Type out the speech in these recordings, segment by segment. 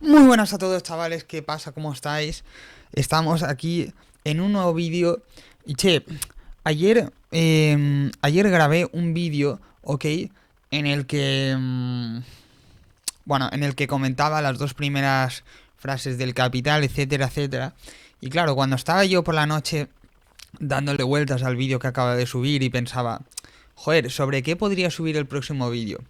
Muy buenas a todos, chavales, ¿qué pasa? ¿Cómo estáis? Estamos aquí en un nuevo vídeo. Y che, ayer grabé un vídeo, ¿ok? En el que, en el que comentaba las dos primeras frases del Capital, etcétera, etcétera. Y claro, cuando estaba yo por la noche dándole vueltas al vídeo que acaba de subir y pensaba, joder, ¿sobre qué podría subir el próximo vídeo?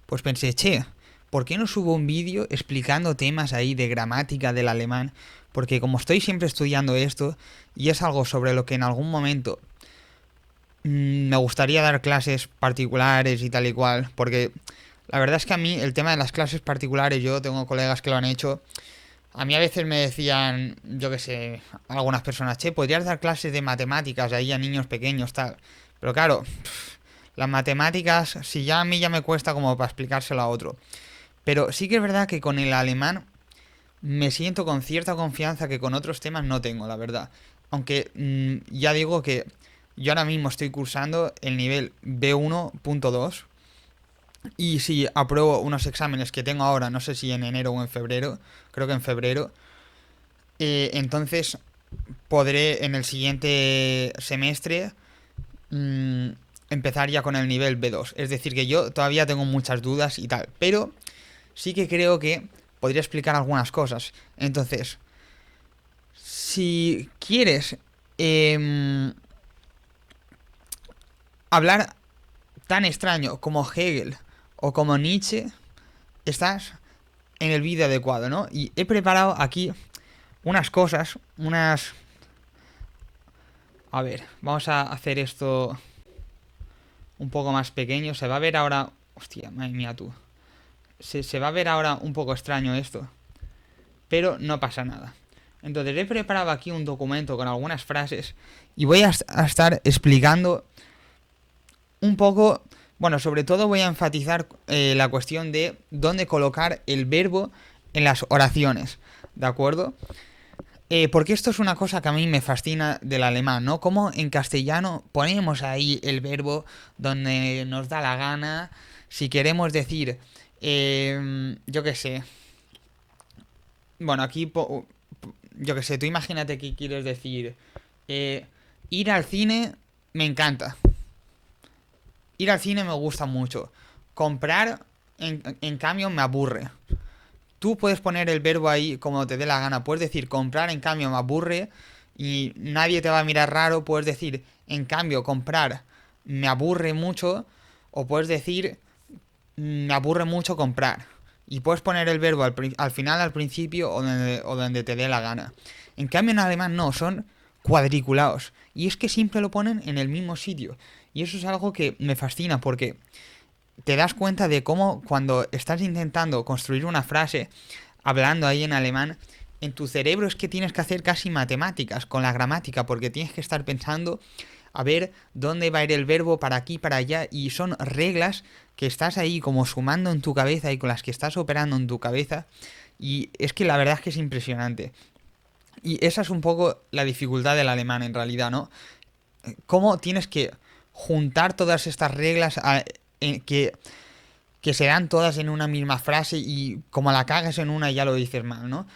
Pues pensé, che, ¿por qué no subo un vídeo explicando temas ahí de gramática del alemán? Porque como estoy siempre estudiando esto, y es algo sobre lo que en algún momento me gustaría dar clases particulares y tal y cual, porque la verdad es que a mí el tema de las clases particulares, yo tengo colegas que lo han hecho, a mí a veces me decían, yo qué sé, algunas personas, che, podrías dar clases de matemáticas ahí a niños pequeños, tal. Pero claro, las matemáticas, si ya a mí ya me cuesta como para explicárselo a otro. Pero sí que es verdad que con el alemán me siento con cierta confianza que con otros temas no tengo, la verdad. Aunque ya digo que yo ahora mismo estoy cursando el nivel B1.2 y si apruebo unos exámenes que tengo ahora, no sé si en enero o en febrero, creo que en febrero, entonces podré en el siguiente semestre mm, empezar ya con el nivel B2. Es decir, que yo todavía tengo muchas dudas y tal, pero sí que creo que podría explicar algunas cosas. Entonces, si quieres eh, hablar tan extraño como Hegel o como Nietzsche, estás en el vídeo adecuado, ¿no? Y he preparado aquí unas cosas, unas... A ver, vamos a hacer esto un poco más pequeño. Se va a ver ahora... Hostia, madre mía tú. Se va a ver ahora un poco extraño esto. Pero no pasa nada. Entonces he preparado aquí un documento con algunas frases y voy a estar explicando un poco, bueno, sobre todo voy a enfatizar la cuestión de dónde colocar el verbo en las oraciones, ¿de acuerdo? Porque esto es una cosa que a mí me fascina del alemán, ¿no? Como en castellano ponemos ahí el verbo donde nos da la gana, si queremos decir, yo qué sé, bueno, aquí, yo qué sé, tú imagínate que quieres decir, eh, ir al cine me encanta, ir al cine me gusta mucho, comprar en cambio me aburre. Tú puedes poner el verbo ahí como te dé la gana. Puedes decir comprar, en cambio me aburre y nadie te va a mirar raro. Puedes decir en cambio comprar me aburre mucho. O puedes decir me aburre mucho comprar. Y puedes poner el verbo al final, al principio o donde te dé la gana. En cambio en alemán no, son cuadriculados. Y es que siempre lo ponen en el mismo sitio. Y eso es algo que me fascina porque te das cuenta de cómo cuando estás intentando construir una frase hablando ahí en alemán, en tu cerebro es que tienes que hacer casi matemáticas con la gramática, porque tienes que estar pensando a ver dónde va a ir el verbo para aquí, para allá, y son reglas que estás ahí como sumando en tu cabeza y con las que estás operando en tu cabeza, y es que la verdad es que es impresionante. Y esa es un poco la dificultad del alemán en realidad, ¿no? Cómo tienes que juntar todas estas reglas que se dan todas en una misma frase y como la cagas en una ya lo dices mal, ¿no?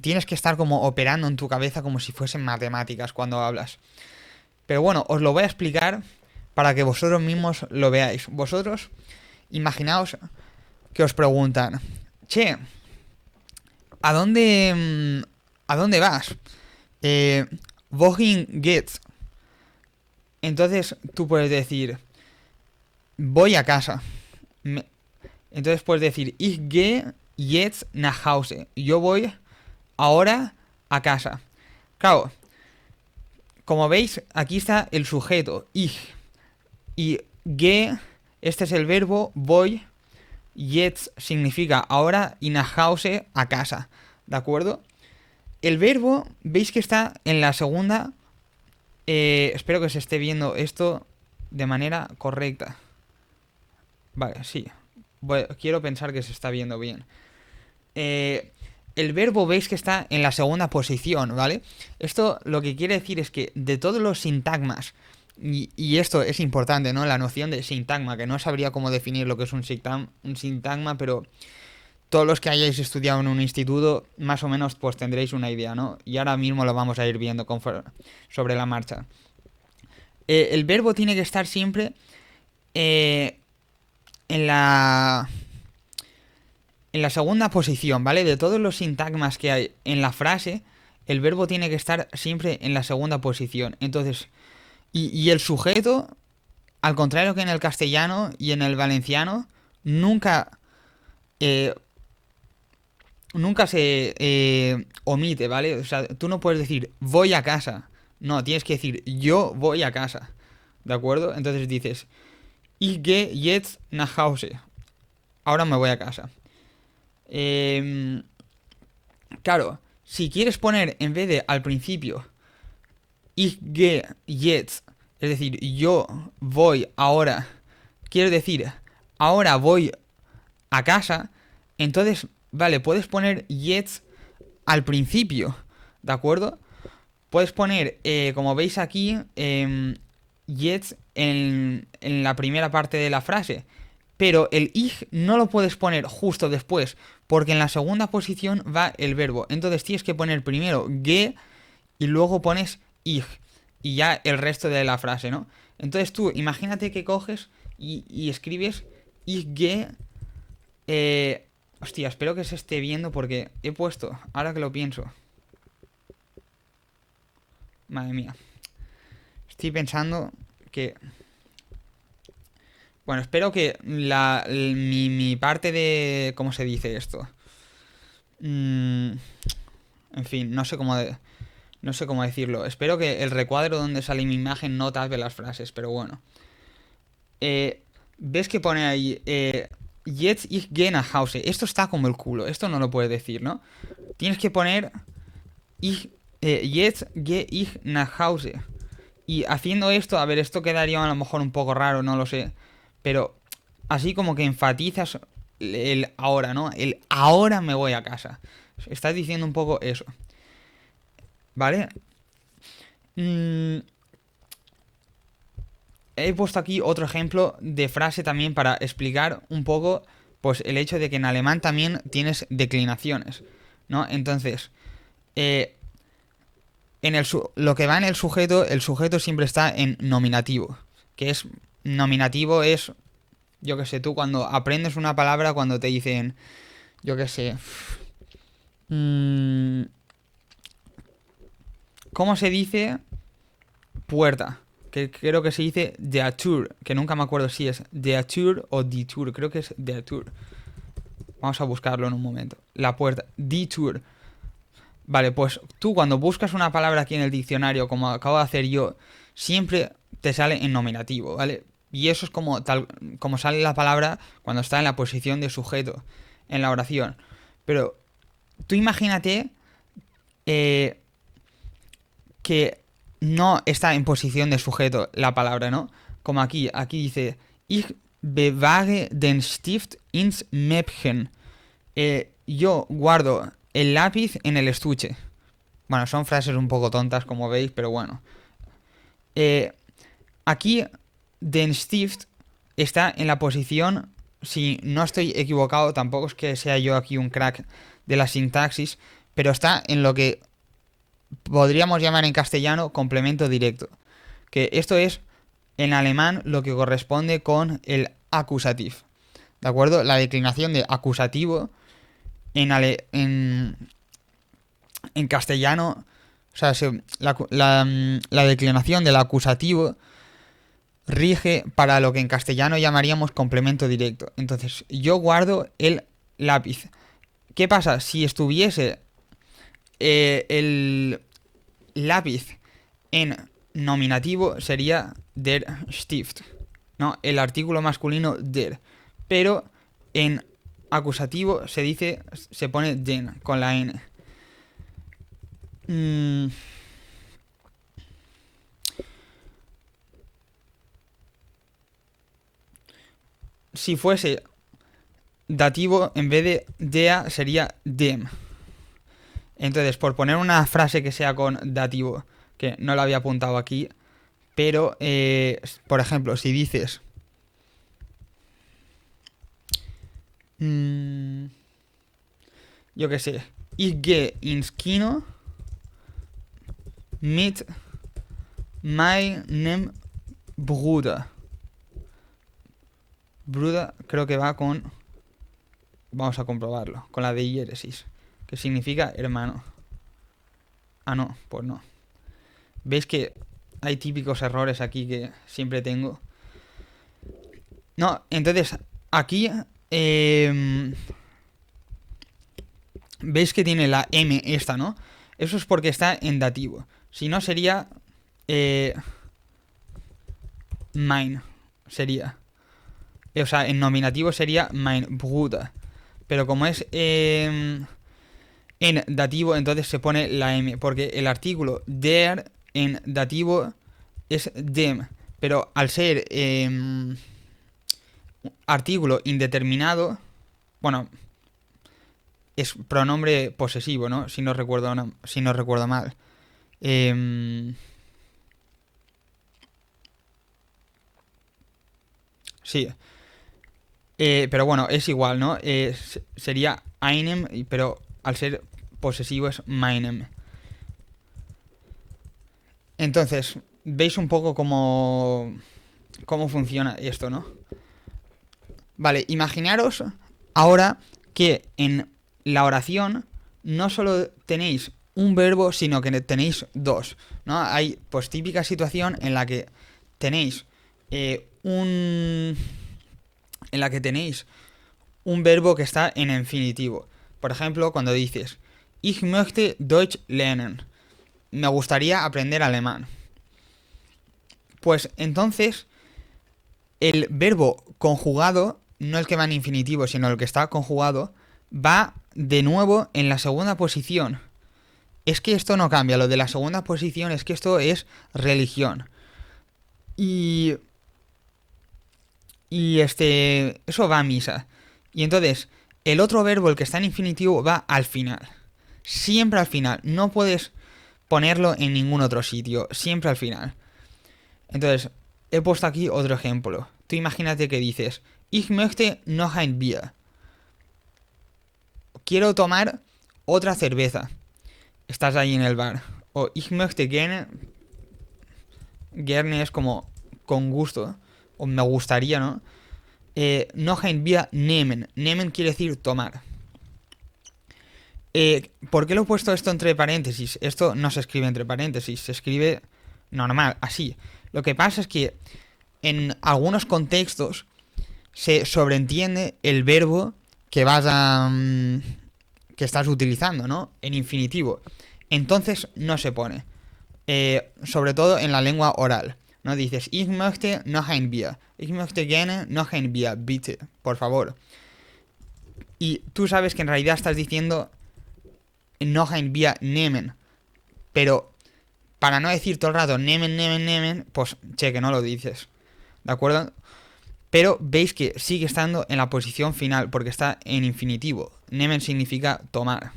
Tienes que estar como operando en tu cabeza como si fuesen matemáticas cuando hablas. Pero bueno, os lo voy a explicar para que vosotros mismos lo veáis. Vosotros, imaginaos que os preguntan, che, ¿a dónde vas? Wohin geht's? Entonces tú puedes decir, voy a casa. Me- Entonces puedes decir, ich gehe jetzt nach Hause. Yo voy ahora a casa. Claro, como veis, aquí está el sujeto, ich. Y gehe, este es el verbo, voy. Jetzt significa ahora y nach Hause a casa. ¿De acuerdo? El verbo, veis que está en la segunda. Espero que se esté viendo esto de manera correcta. Vale, sí. Quiero pensar que se está viendo bien. eh, el verbo veis que está en la segunda posición, ¿vale? Esto lo que quiere decir es que de todos los sintagmas, y esto es importante, ¿no? La noción de sintagma, que no sabría cómo definir lo que es un sintagma, pero todos los que hayáis estudiado en un instituto, más o menos pues tendréis una idea, ¿no? Y ahora mismo lo vamos a ir viendo sobre la marcha. El verbo tiene que estar siempre eh, en la segunda posición, ¿vale? De todos los sintagmas que hay en la frase, el verbo tiene que estar siempre en la segunda posición. Entonces, y el sujeto, al contrario que en el castellano y en el valenciano, nunca, eh, nunca se omite, ¿vale? O sea, tú no puedes decir voy a casa. No, tienes que decir yo voy a casa. ¿De acuerdo? Entonces dices ich gehe jetzt nach Hause. Ahora me voy a casa. Claro, si quieres poner en vez de al principio ich gehe jetzt, es decir, yo voy ahora, quiero decir, ahora voy a casa, entonces, vale, puedes poner jetzt al principio, ¿de acuerdo? Puedes poner, como veis aquí, jetzt en la primera parte de la frase. Pero el ich no lo puedes poner justo después, porque en la segunda posición va el verbo. Entonces tienes que poner primero ge y luego pones ich. Y ya el resto de la frase, ¿no? Entonces tú, imagínate que coges y escribes ich ge. Hostia, espero que se esté viendo porque he puesto, ahora que lo pienso. Madre mía. Estoy pensando que... Bueno, espero que mi parte de... ¿Cómo se dice esto? En fin, no sé cómo decirlo. Espero que el recuadro donde sale mi imagen no tape las frases, pero bueno. ¿Ves que pone ahí... Jetzt ich gehe nach Hause? Esto está como el culo. Esto no lo puedes decir, ¿no? Tienes que poner... Jetzt gehe ich nach Hause. Y haciendo esto, a ver, esto quedaría a lo mejor un poco raro, no lo sé. Pero así como que enfatizas el ahora, ¿no? El ahora me voy a casa. Estás diciendo un poco eso. ¿Vale? He puesto aquí otro ejemplo de frase también para explicar un poco, pues, el hecho de que en alemán también tienes declinaciones, ¿no? Entonces, lo que va en el sujeto siempre está en nominativo. Que es, nominativo es, yo qué sé, tú cuando aprendes una palabra, cuando te dicen, yo qué sé, ¿cómo se dice puerta? Que creo que se dice de Tür, que nunca me acuerdo si es de Tür o die Tür, creo que es de Tür. Vamos a buscarlo en un momento. La puerta, die Tür. Vale, pues tú cuando buscas una palabra aquí en el diccionario, como acabo de hacer yo, siempre te sale en nominativo, ¿vale? Y eso es como sale la palabra cuando está en la posición de sujeto en la oración. Pero tú imagínate que no está en posición de sujeto la palabra, ¿no? Como aquí dice, ich bewahre den Stift ins Mäppchen. Yo guardo el lápiz en el estuche. Bueno, son frases un poco tontas, como veis, pero bueno. Aquí, den Stift está en la posición, si no estoy equivocado, tampoco es que sea yo aquí un crack de la sintaxis, pero está en lo que podríamos llamar en castellano complemento directo. Que esto es, en alemán, lo que corresponde con el acusativo. ¿De acuerdo? La declinación de acusativo en castellano, o sea, la declinación del acusativo rige para lo que en castellano llamaríamos complemento directo. Entonces, yo guardo el lápiz. ¿Qué pasa? Si estuviese el lápiz en nominativo, sería der Stift, ¿no? El artículo masculino der. Pero en acusativo se pone den con la N. Si fuese dativo, en vez de dea, sería dem. Entonces, por poner una frase que sea con dativo, que no la había apuntado aquí, pero, por ejemplo, si dices... yo qué sé, ich gehe ins Kino mit meinem Bruder. Bruder creo que va con... Vamos a comprobarlo. Con la de diéresis. Que significa hermano. Ah, no, pues no. ¿Veis que hay típicos errores aquí que siempre tengo? No, entonces, aquí... ¿veis que tiene la M esta, no? Eso es porque está en dativo. Si no sería... Mine. Sería. O sea, en nominativo sería mein Bruder. Pero como es en dativo, entonces se pone la M. Porque el artículo der en dativo es dem. Pero al ser artículo indeterminado, bueno, es pronombre posesivo, ¿no? Si no recuerdo, si no recuerdo mal. Sí. Pero bueno, es igual, ¿no? Sería einem, pero al ser posesivo es meinem. Entonces, veis un poco cómo funciona esto, ¿no? Vale, imaginaros ahora que en la oración no solo tenéis un verbo, sino que tenéis dos, ¿no? Hay pues típica situación en la que tenéis en la que tenéis un verbo que está en infinitivo. Por ejemplo, cuando dices Ich möchte Deutsch lernen. Me gustaría aprender alemán. Pues entonces el verbo conjugado, no el que va en infinitivo, sino el que está conjugado, va de nuevo en la segunda posición. Es que esto no cambia, lo de la segunda posición es que esto es religión. Y eso va a misa. Y entonces, el otro verbo, el que está en infinitivo, va al final. Siempre al final. No puedes ponerlo en ningún otro sitio. Siempre al final. Entonces, he puesto aquí otro ejemplo. Tú imagínate que dices, Ich möchte noch ein Bier. Quiero tomar otra cerveza. Estás ahí en el bar. O Ich möchte gerne. Gerne es como con gusto. O me gustaría, ¿no? Noch ein Bier nehmen. Nehmen quiere decir tomar. ¿Por qué lo he puesto esto entre paréntesis? Esto no se escribe entre paréntesis, se escribe normal, así. Lo que pasa es que en algunos contextos se sobreentiende el verbo que vas a... que estás utilizando, ¿no? En infinitivo. Entonces no se pone. Sobre todo en la lengua oral. ¿No? Dices, Ich möchte noch ein Bier. Ich möchte gerne noch ein Bier, bitte. Por favor. Y tú sabes que en realidad estás diciendo noch ein Bier nehmen. Pero para no decir todo el rato nehmen, nehmen, nehmen, pues che, que no lo dices. ¿De acuerdo? Pero veis que sigue estando en la posición final porque está en infinitivo. Nehmen significa tomar.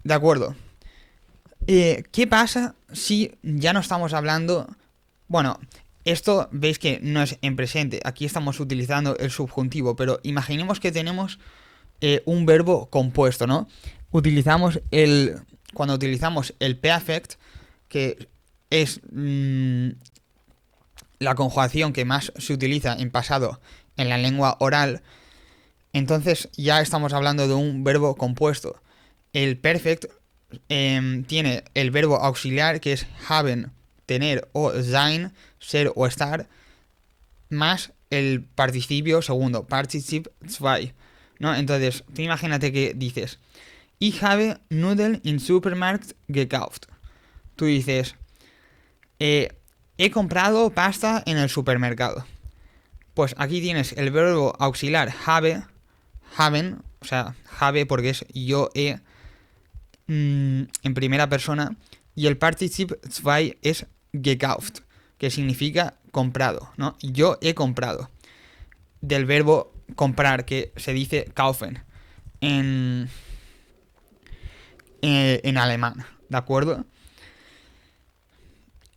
De acuerdo. ¿Qué pasa si ya no estamos hablando? Bueno, esto veis que no es en presente. Aquí estamos utilizando el subjuntivo, pero imaginemos que tenemos un verbo compuesto, ¿no? Cuando utilizamos el perfect, que es la conjugación que más se utiliza en pasado en la lengua oral, entonces ya estamos hablando de un verbo compuesto. El perfect tiene el verbo auxiliar que es haben, tener o sein, ser o estar, más el participio segundo, Partizip 2, ¿no? Entonces, tú imagínate que dices Ich habe Nudeln im Supermarkt gekauft. Tú dices he comprado pasta en el supermercado. Pues aquí tienes el verbo auxiliar haben, o sea, habe porque es yo he en primera persona, y el Partizip 2 es gekauft, que significa comprado, ¿no? Yo he comprado. Del verbo comprar, que se dice kaufen en alemán, ¿de acuerdo?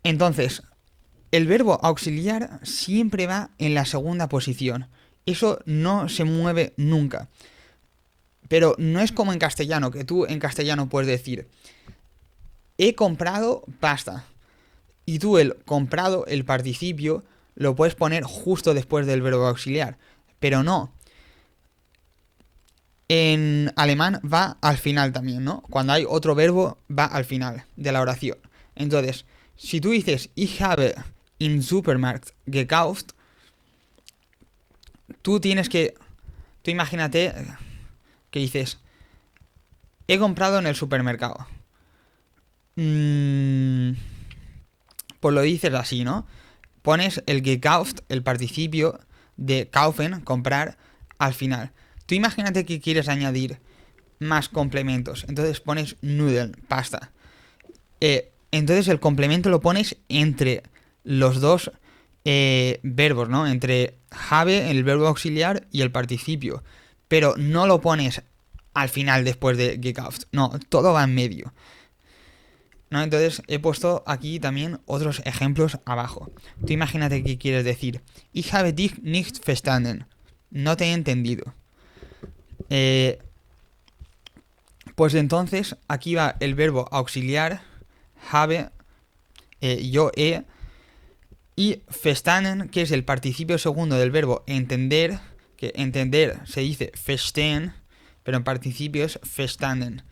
Entonces, el verbo auxiliar siempre va en la segunda posición. Eso no se mueve nunca. Pero no es como en castellano, que tú en castellano puedes decir, he comprado pasta. Y tú el comprado, el participio, lo puedes poner justo después del verbo auxiliar. Pero no. En alemán va al final también, ¿no? Cuando hay otro verbo, va al final de la oración. Entonces, si tú dices, ich habe im Supermarkt gekauft, tú tienes que... Tú imagínate que dices, he comprado en el supermercado. Pues lo dices así, ¿no? Pones el gekauft, el participio de kaufen, comprar, al final. Tú imagínate que quieres añadir más complementos. Entonces pones Nudeln, pasta. Entonces el complemento lo pones entre los dos verbos, ¿no? Entre have, el verbo auxiliar, y el participio. Pero no lo pones al final después de gekauft. No, todo va en medio, ¿no? Entonces he puesto aquí también otros ejemplos abajo. Tú imagínate que quieres decir, ich habe dich nicht verstanden. No te he entendido. Pues entonces aquí va el verbo auxiliar, habe, yo he, y verstanden, que es el participio segundo del verbo entender, que entender se dice verstehen, pero en participio es verstanden,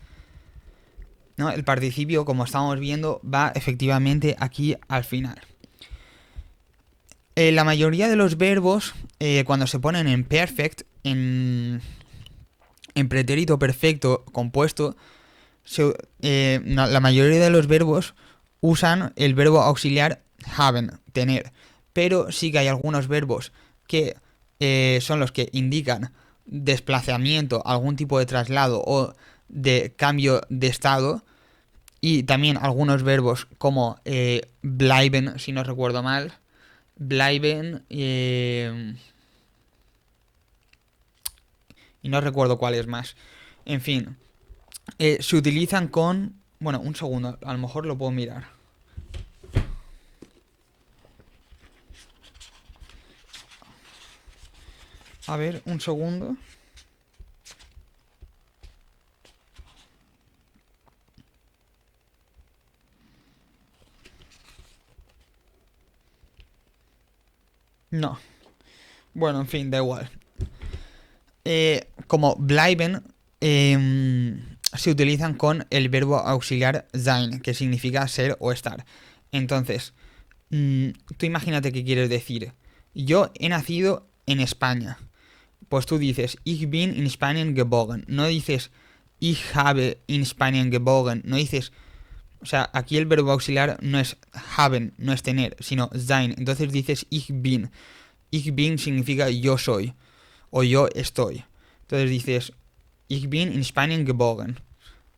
¿no? El participio, como estamos viendo, va efectivamente aquí al final. La mayoría de los verbos, cuando se ponen en perfect, en pretérito perfecto compuesto, la mayoría de los verbos usan el verbo auxiliar haben, tener. Pero sí que hay algunos verbos que son los que indican desplazamiento, algún tipo de traslado o de cambio de estado. Y también algunos verbos como bleiben, si no recuerdo mal. Bleiben y no recuerdo cuál es más. En fin, se utilizan con... Bueno, un segundo, a lo mejor lo puedo mirar. A ver, un segundo. No. Bueno, en fin, da igual. Como bleiben, se utilizan con el verbo auxiliar sein, que significa ser o estar. Entonces, tú imagínate que quieres decir, yo he nacido en España. Pues tú dices, ich bin in Spanien geboren. No dices, ich habe in Spanien geboren. No dices, o sea, aquí el verbo auxiliar no es haben, no es tener, sino sein. Entonces dices, ich bin. Ich bin significa yo soy o yo estoy. Entonces dices, ich bin in Spanien geboren.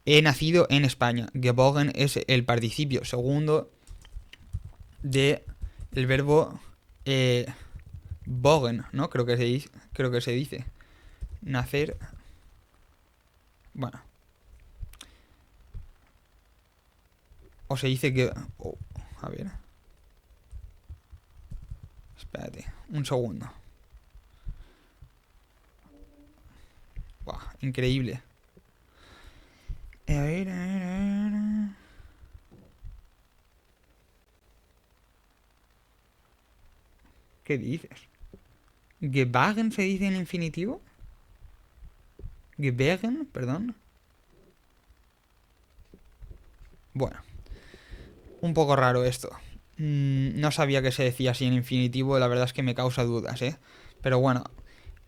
He nacido en España. Geboren es el participio segundo de el verbo bogen, ¿no? Creo que se dice. Nacer. Bueno. O se dice que... Oh, a ver. Espérate, un segundo. Buah, increíble. A ver, a ver, a ver. ¿Qué dices? ¿Gebagen se dice en infinitivo? ¿Gebergen? Perdón. Bueno, un poco raro esto. No sabía que se decía así en infinitivo, la verdad es que me causa dudas, ¿eh? Pero bueno,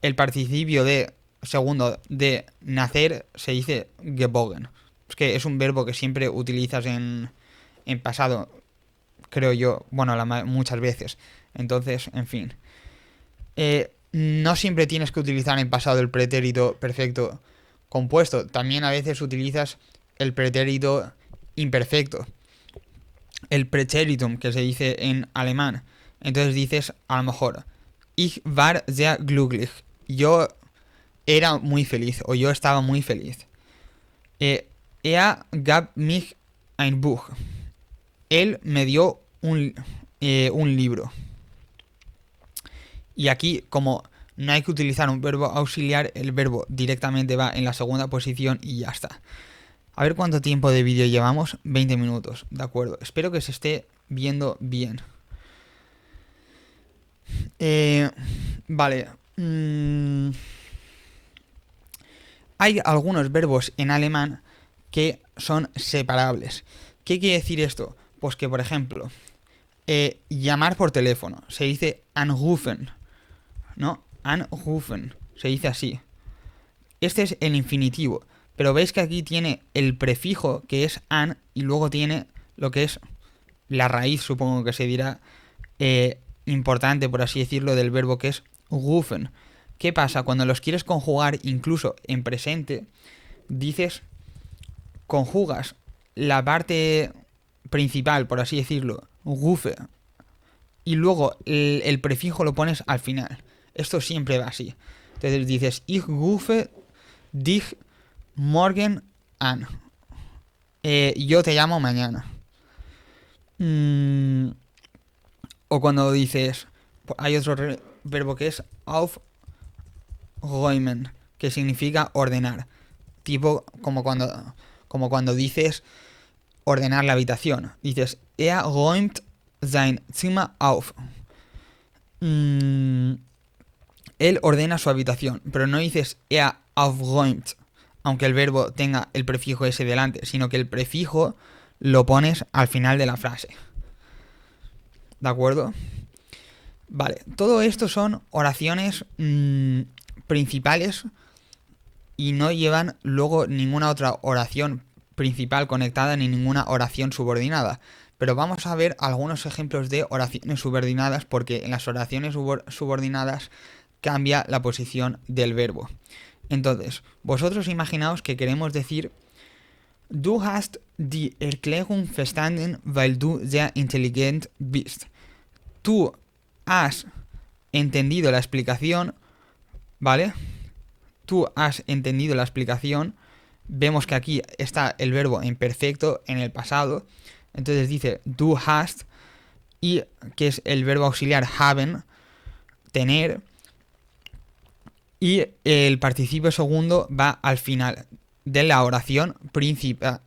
el participio de segundo de nacer se dice gebogen. Es que es un verbo que siempre utilizas en pasado, creo yo, bueno, muchas veces. Entonces, en fin. No siempre tienes que utilizar en pasado el pretérito perfecto compuesto. También a veces utilizas el pretérito imperfecto. El Präteritum, que se dice en alemán. Entonces dices, a lo mejor, ich war sehr glücklich. Yo era muy feliz, o yo estaba muy feliz. Er gab mich ein Buch. Él me dio un libro. Y aquí, como no hay que utilizar un verbo auxiliar, el verbo directamente va en la segunda posición y ya está. A ver cuánto tiempo de vídeo llevamos. 20 minutos, de acuerdo. Espero que se esté viendo bien. Vale. Hay algunos verbos en alemán que son separables. ¿Qué quiere decir esto? Pues que, por ejemplo, llamar por teléfono se dice anrufen, ¿no? Anrufen, se dice así. Este es el infinitivo, pero veis que aquí tiene el prefijo que es an y luego tiene lo que es la raíz, supongo que se dirá, importante, por así decirlo, del verbo que es rufen. ¿Qué pasa? Cuando los quieres conjugar incluso en presente, conjugas la parte principal, por así decirlo, rufe, y luego el prefijo lo pones al final. Esto siempre va así. Entonces dices, ich rufe dich morgen an. Yo te llamo mañana. O cuando dices, hay otro verbo que es aufräumen, que significa ordenar. Tipo como cuando dices ordenar la habitación. Dices, räumt sein Zimmer auf. Él ordena su habitación, pero no dices aufräumt, aunque el verbo tenga el prefijo ese delante, sino que el prefijo lo pones al final de la frase. ¿De acuerdo? Vale, todo esto son oraciones principales y no llevan luego ninguna otra oración principal conectada ni ninguna oración subordinada. Pero vamos a ver algunos ejemplos de oraciones subordinadas porque en las oraciones subordinadas cambia la posición del verbo. Entonces, vosotros imaginaos que queremos decir Du hast die Erklärung verstanden, weil du sehr intelligent bist. Tú has entendido la explicación, ¿vale? Tú has entendido la explicación. Vemos que aquí está el verbo en perfecto, en el pasado. Entonces dice du hast, y que es el verbo auxiliar haben, tener. Y el participio segundo va al final de la oración principal,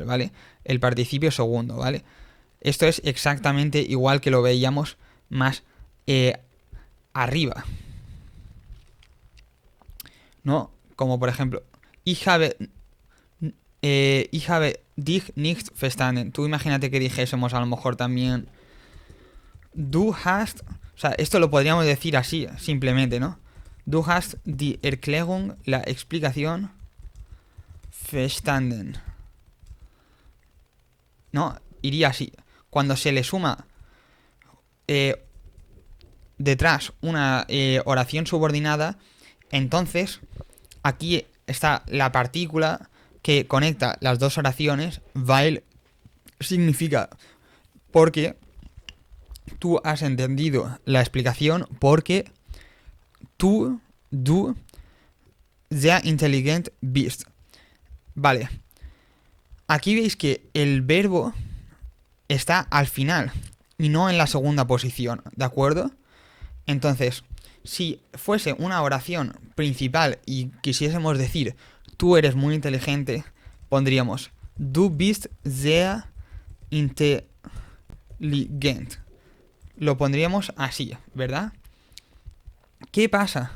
¿vale? El participio segundo, ¿vale? Esto es exactamente igual que lo veíamos más arriba, ¿no? Como por ejemplo, ich habe dich nicht verstanden. Tú imagínate que dijésemos a lo mejor también du hast, o sea, esto lo podríamos decir así, simplemente, ¿no? Du hast die Erklärung, la explicación, verstanden. ¿No? Iría así. Cuando se le suma detrás una oración subordinada, entonces aquí está la partícula que conecta las dos oraciones, weil significa porque tú has entendido la explicación, porque du sehr intelligent bist. Vale. Aquí veis que el verbo está al final y no en la segunda posición, ¿de acuerdo? Entonces, si fuese una oración principal y quisiésemos decir tú eres muy inteligente, pondríamos du bist sehr intelligent. Lo pondríamos así, ¿verdad? ¿Qué pasa?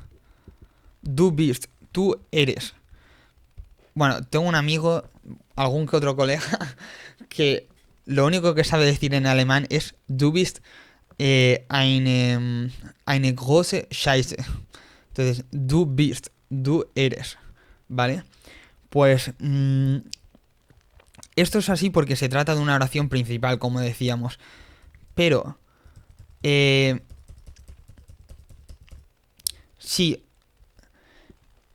Du bist, tú eres. Bueno, tengo un amigo, algún que otro colega, que lo único que sabe decir en alemán es du bist eine große Scheiße. Entonces, du bist, tú eres, ¿vale? Pues esto es así porque se trata de una oración principal, como decíamos. Pero si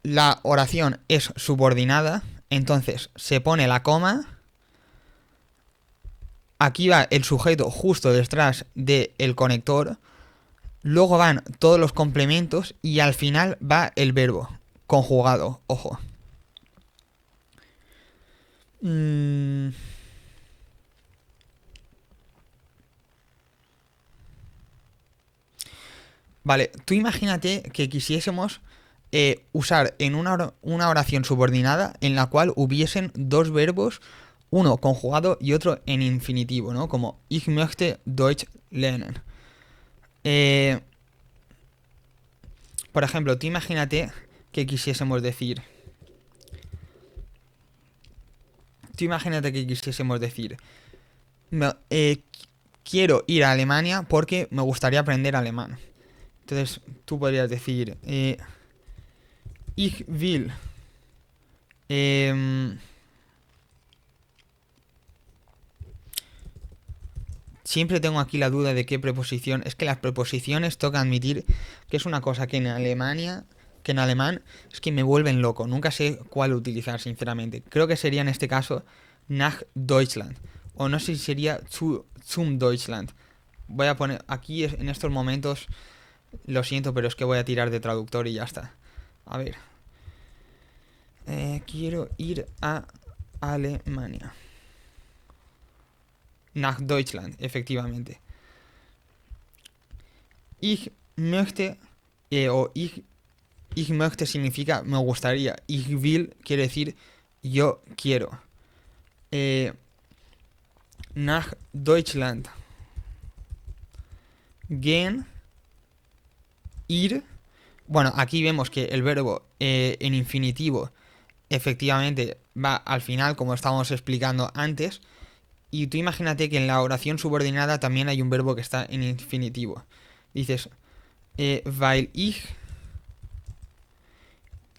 la oración es subordinada, entonces se pone la coma. Aquí va el sujeto justo detrás del conector. Luego van todos los complementos y al final va el verbo conjugado. Ojo. Vale, tú imagínate que quisiésemos usar en una oración subordinada en la cual hubiesen dos verbos, uno conjugado y otro en infinitivo, ¿no? Como ich möchte Deutsch lernen. Eh, por ejemplo, tú imagínate que quisiésemos decir... Tú imagínate que quisiésemos decir... quiero ir a Alemania porque me gustaría aprender alemán. Entonces tú podrías decir... ich will... siempre tengo aquí la duda de qué preposición. Es que las preposiciones toca admitir que es una cosa que en Alemania... Que en alemán es que me vuelven loco. Nunca sé cuál utilizar, sinceramente. Creo que sería en este caso nach Deutschland. O no sé si sería zum Deutschland. Voy a poner aquí en estos momentos... Lo siento, pero es que voy a tirar de traductor y ya está. A ver. Quiero ir a Alemania. Nach Deutschland, efectivamente. Ich möchte... o ich möchte significa me gustaría. Ich will quiere decir yo quiero. Nach Deutschland gehen, ir. Bueno, aquí vemos que el verbo en infinitivo efectivamente va al final, como estábamos explicando antes. Y tú imagínate que en la oración subordinada también hay un verbo que está en infinitivo. Dices, weil ich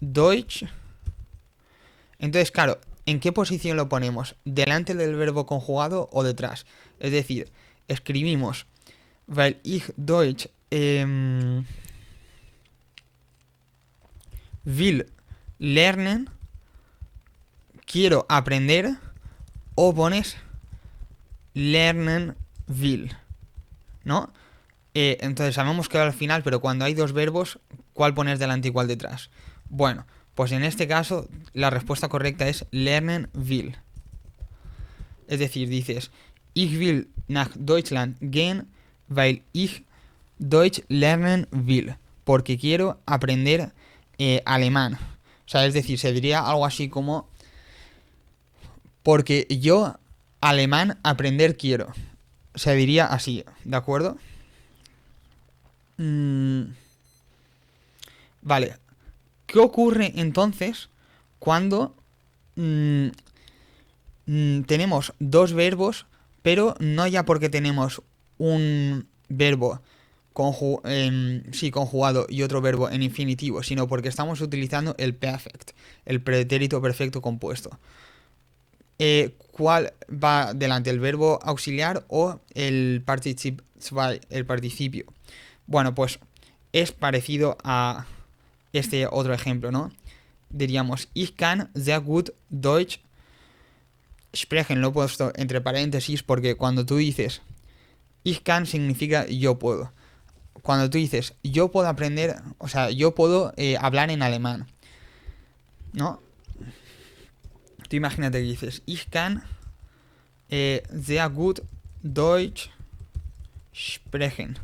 Deutsch. Entonces, claro, ¿en qué posición lo ponemos? ¿Delante del verbo conjugado o detrás? Es decir, escribimos weil ich Deutsch will lernen, quiero aprender, o pones lernen will, ¿no? Entonces sabemos que va al final, pero cuando hay dos verbos, ¿cuál pones delante y cuál detrás? Bueno, pues en este caso la respuesta correcta es lernen will. Es decir, dices, ich will nach Deutschland gehen, weil ich Deutsch lernen will. Porque quiero aprender alemán. O sea, es decir, se diría algo así como, porque yo alemán aprender quiero. Se diría así, ¿de acuerdo? Vale. ¿Qué ocurre entonces cuando tenemos dos verbos, pero no ya porque tenemos un verbo conjugado y otro verbo en infinitivo, sino porque estamos utilizando el perfect, el pretérito perfecto compuesto? ¿Cuál va delante, el verbo auxiliar o el Partizip 2, el participio? Bueno, pues es parecido a este otro ejemplo, ¿no? Diríamos, ich kann sehr gut Deutsch sprechen. Lo he puesto entre paréntesis porque cuando tú dices ich kann significa yo puedo. Cuando tú dices yo puedo aprender, o sea, yo puedo hablar en alemán, ¿no? Tú imagínate que dices ich kann sehr gut Deutsch sprechen.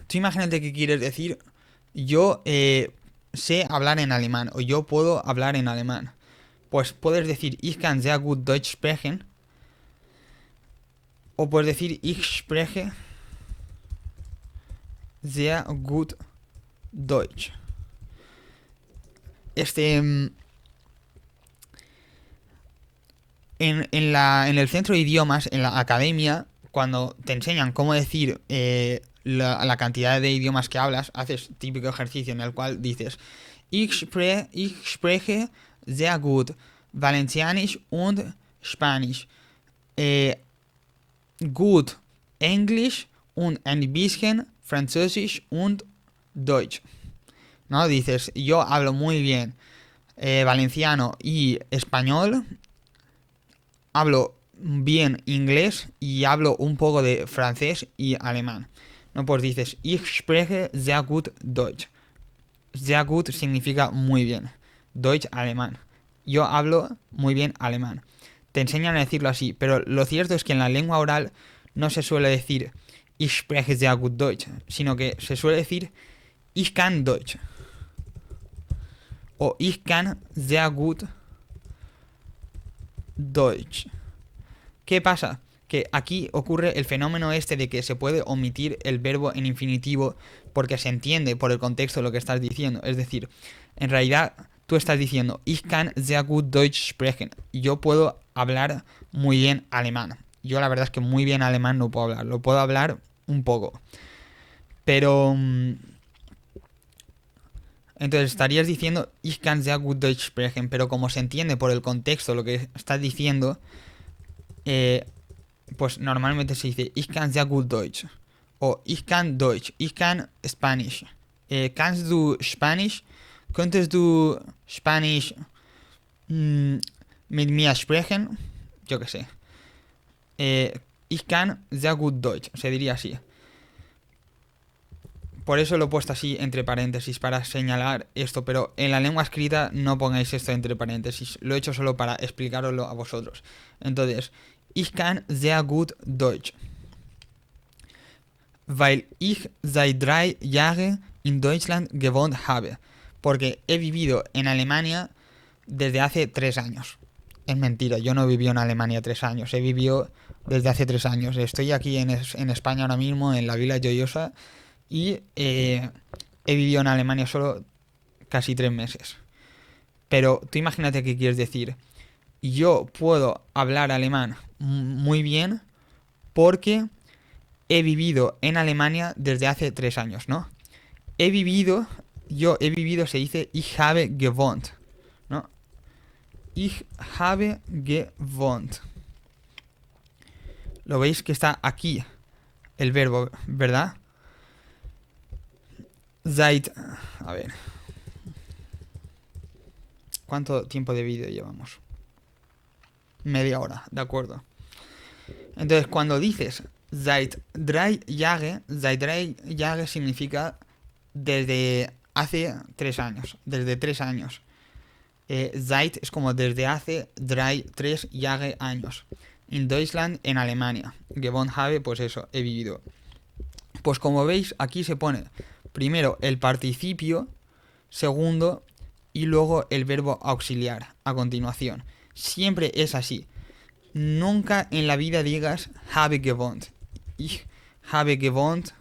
Tú imagínate que quieres decir yo sé hablar en alemán o yo puedo hablar en alemán. Pues puedes decir ich kann sehr gut Deutsch sprechen, o puedes decir ich spreche sehr gut Deutsch. En el centro de idiomas, en la academia, cuando te enseñan cómo decir la cantidad de idiomas que hablas, haces típico ejercicio en el cual dices ich spreche sehr gut Valencianisch und Spanisch, gut Englisch und ein bisschen Französisch und Deutsch, ¿no? Dices, yo hablo muy bien valenciano y español, hablo bien inglés y hablo un poco de francés y alemán. No, pues dices, ich spreche sehr gut Deutsch. Sehr gut significa muy bien. Deutsch, alemán. Yo hablo muy bien alemán. te enseñan a decirlo así, pero lo cierto es que en la lengua oral no se suele decir Ich spreche sehr gut Deutsch, sino que se suele decir Ich kann Deutsch. O Ich kann sehr gut Deutsch. ¿Qué pasa? Que aquí ocurre el fenómeno este de que se puede omitir el verbo en infinitivo porque se entiende por el contexto lo que estás diciendo. Es decir, en realidad tú estás diciendo Ich kann sehr gut Deutsch sprechen. Yo puedo hablar muy bien alemán. Yo la verdad es que muy bien alemán no puedo hablar. Lo puedo hablar un poco. Pero entonces estarías diciendo Ich kann sehr gut Deutsch sprechen. Pero como se entiende por el contexto lo que estás diciendo, pues normalmente se dice Ich kann sehr gut Deutsch. O Ich kann Deutsch. Ich kann Spanish. ¿Kannst du Spanish? ¿Könntest du Spanish mit mir sprechen? Yo qué sé. Ich kann sehr gut Deutsch. Se diría así. Por eso lo he puesto así entre paréntesis para señalar esto, pero en la lengua escrita no pongáis esto entre paréntesis. Lo he hecho solo para explicaroslo a vosotros. Entonces, Ich kann sehr gut Deutsch. Weil ich seit 3 Jahren in Deutschland gewohnt habe. Porque he vivido en Alemania desde hace 3 años. Es mentira, yo no viví en Alemania 3 años. He vivido desde hace 3 años. Estoy aquí en España ahora mismo, en la Vila Joyosa. Y he vivido en Alemania solo casi 3 meses. Pero tú imagínate qué quieres decir. Yo puedo hablar alemán muy bien porque he vivido en Alemania desde hace 3 años, ¿no? Yo he vivido se dice Ich habe gewohnt, ¿no? Ich habe gewohnt. Lo veis que está aquí el verbo, ¿verdad? A ver. ¿Cuánto tiempo de vídeo llevamos? Media hora, de acuerdo. Entonces, cuando dices seit 3 Jahre significa desde hace 3 años. Desde 3 años. Seit es como desde hace 3 Jahre años. In Deutschland, en Alemania. Gewohnt habe, pues eso, he vivido. Pues como veis, aquí se pone primero el participio, segundo, y luego el verbo auxiliar a continuación. Siempre es así. Nunca en la vida digas habe gewohnt. Ich habe gewohnt.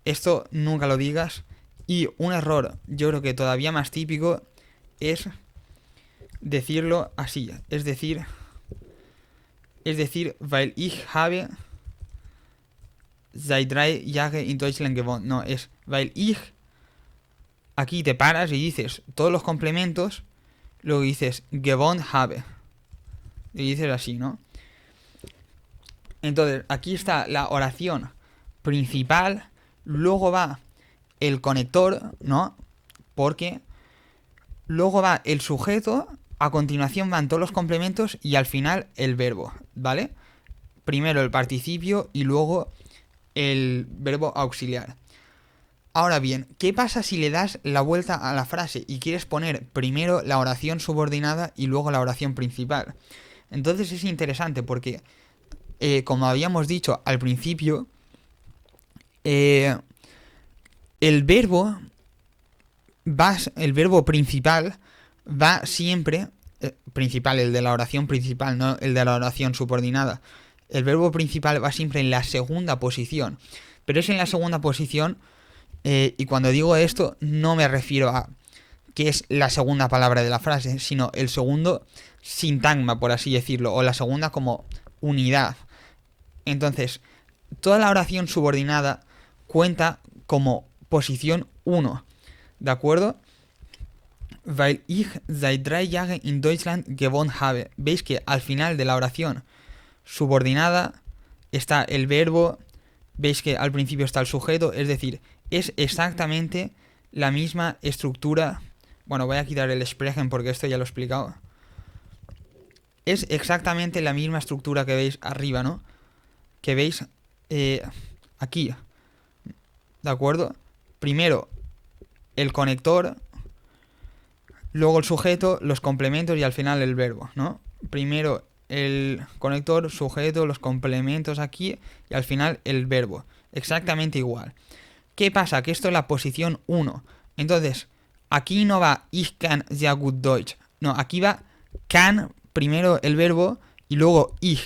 Esto nunca lo digas. Y un error, yo creo que todavía más típico, es decirlo así. Es decir, weil ich habe seit 3 Jahren in Deutschland gewohnt. No, es weil ich. Aquí te paras y dices todos los complementos. Luego dices gewohnt habe. Y dices así, ¿no? Entonces, aquí está la oración principal. Luego va el conector, ¿no? Porque luego va el sujeto. A continuación van todos los complementos. Y al final el verbo, ¿vale? Primero el participio y luego el verbo auxiliar. Ahora bien, ¿qué pasa si le das la vuelta a la frase y quieres poner primero la oración subordinada y luego la oración principal? Entonces es interesante porque, como habíamos dicho al principio, el verbo principal va siempre, principal, el de la oración principal, no el de la oración subordinada. El verbo principal va siempre en la segunda posición, pero es en la segunda posición. Y cuando digo esto no me refiero a que es la segunda palabra de la frase, sino el segundo sintagma, por así decirlo, o la segunda como unidad. Entonces, toda la oración subordinada cuenta como posición 1, ¿de acuerdo? Weil ich seit 3 Jahren in Deutschland gewohnt habe. Veis que al final de la oración subordinada está el verbo, veis que al principio está el sujeto, es decir, es exactamente la misma estructura. Bueno, voy a quitar el sprechen porque esto ya lo he explicado. Es exactamente la misma estructura que veis arriba, ¿no? Que veis aquí. ¿De acuerdo? Primero el conector, luego el sujeto, los complementos y al final el verbo, ¿no? primero el conector, sujeto, los complementos aquí y al final el verbo. Exactamente igual. ¿Qué pasa? Que esto es la posición 1. Entonces, aquí no va ich kann sehr gut Deutsch. No, aquí va kann, primero el verbo y luego ich.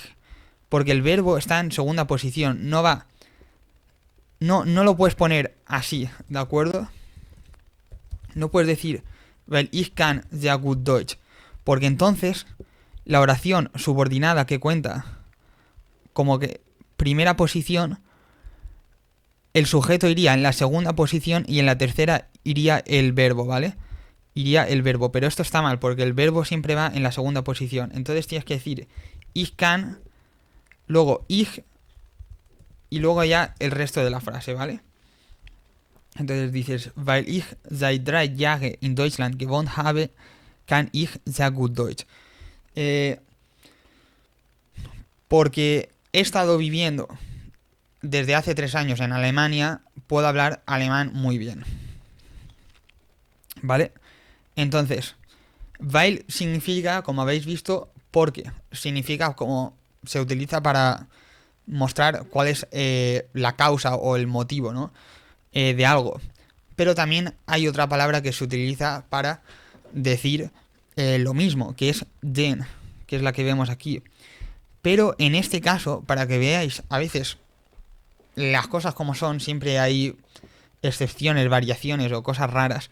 Porque el verbo está en segunda posición. No va... No lo puedes poner así, ¿de acuerdo? No puedes decir weil ich kann sehr gut Deutsch. Porque entonces la oración subordinada que cuenta como que primera posición, el sujeto iría en la segunda posición y en la tercera iría el verbo, ¿vale? Iría el verbo, pero esto está mal porque el verbo siempre va en la segunda posición. Entonces tienes que decir ich kann, luego ich y luego ya el resto de la frase, ¿vale? Entonces dices, weil ich seit 3 Jahren in Deutschland gewohnt habe, kann ich sehr gut Deutsch. Porque he estado viviendo desde hace 3 años en Alemania, puedo hablar alemán muy bien. ¿Vale? Entonces, weil significa, como habéis visto, porque. Significa como se utiliza para mostrar cuál es la causa o el motivo, ¿no? De algo. Pero también hay otra palabra que se utiliza para decir lo mismo, que es den, que es la que vemos aquí. Pero en este caso, para que veáis, a veces las cosas como son, siempre hay excepciones, variaciones o cosas raras.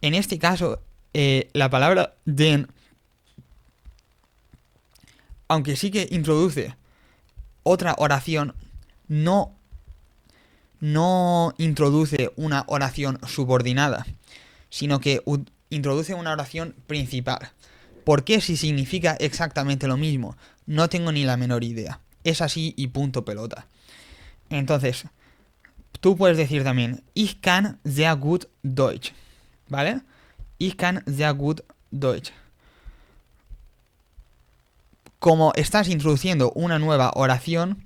En este caso, la palabra den, aunque sí que introduce otra oración, no introduce una oración subordinada, sino que introduce una oración principal. ¿Por qué si significa exactamente lo mismo? No tengo ni la menor idea. Es así y punto pelota. Entonces, tú puedes decir también, ich kann sehr gut Deutsch, ¿vale? Ich kann sehr gut Deutsch. Como estás introduciendo una nueva oración,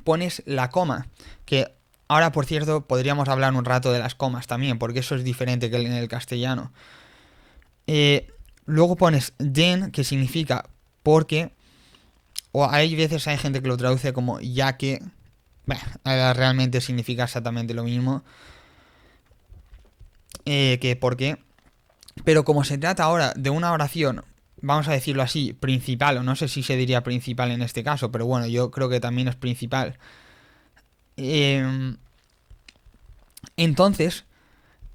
pones la coma, que ahora, por cierto, podríamos hablar un rato de las comas también, porque eso es diferente que en el castellano. Luego pones den, que significa porque, o hay veces hay gente que lo traduce como ya que, realmente significa exactamente lo mismo que porque. Pero como se trata ahora de una oración, vamos a decirlo así, principal, o no sé si se diría principal en este caso, pero bueno, yo creo que también es principal. Entonces,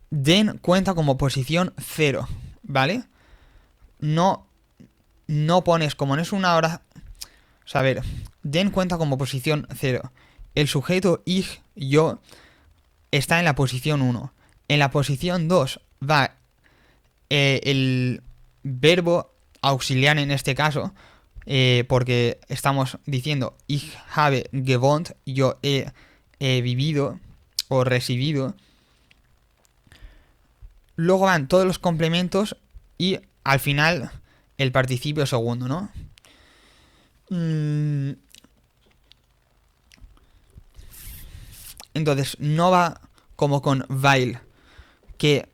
den cuenta como posición 0, ¿vale? No pones, como no es una hora... O sea, a ver, den cuenta como posición 0. El sujeto ich, yo, está en la posición 1. En la posición 2 va el verbo auxiliar en este caso, porque estamos diciendo ich habe gewohnt, yo he vivido o residido. Luego van todos los complementos y al final el participio segundo, ¿no? Entonces no va como con weil, que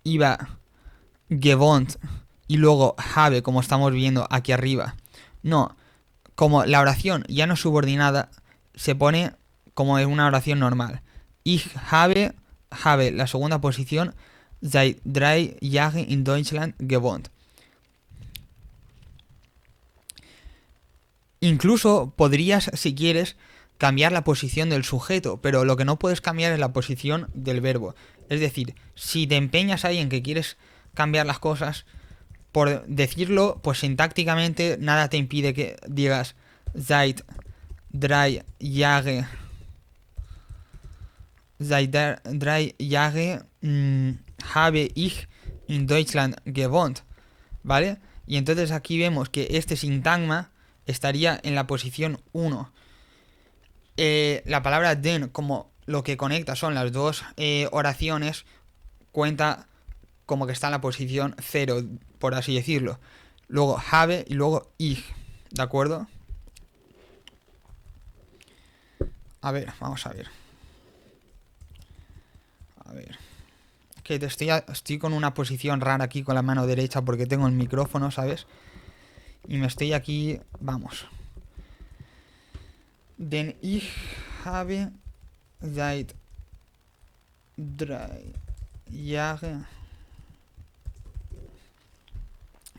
iba gewohnt y luego habe, como estamos viendo aquí arriba. No, como la oración ya no subordinada, se pone como en una oración normal. Ich habe, la segunda posición, seit 3 Jahren in Deutschland gewohnt. Incluso podrías, si quieres, cambiar la posición del sujeto, pero lo que no puedes cambiar es la posición del verbo. Es decir, si te empeñas ahí en que quieres cambiar las cosas, por decirlo, pues sintácticamente nada te impide que digas seit 3 Jahre habe ich in Deutschland gewohnt, ¿vale? Y entonces aquí vemos que este sintagma estaría en la posición 1. La palabra den, como lo que conecta son las dos oraciones, cuenta como que está en la posición 0, por así decirlo. Luego habe y luego ich, ¿de acuerdo? A ver, vamos a ver. A ver. Que estoy con una posición rara aquí con la mano derecha porque tengo el micrófono, ¿sabes? Y me estoy aquí... Vamos. Den ich habe seit 3 Jahren...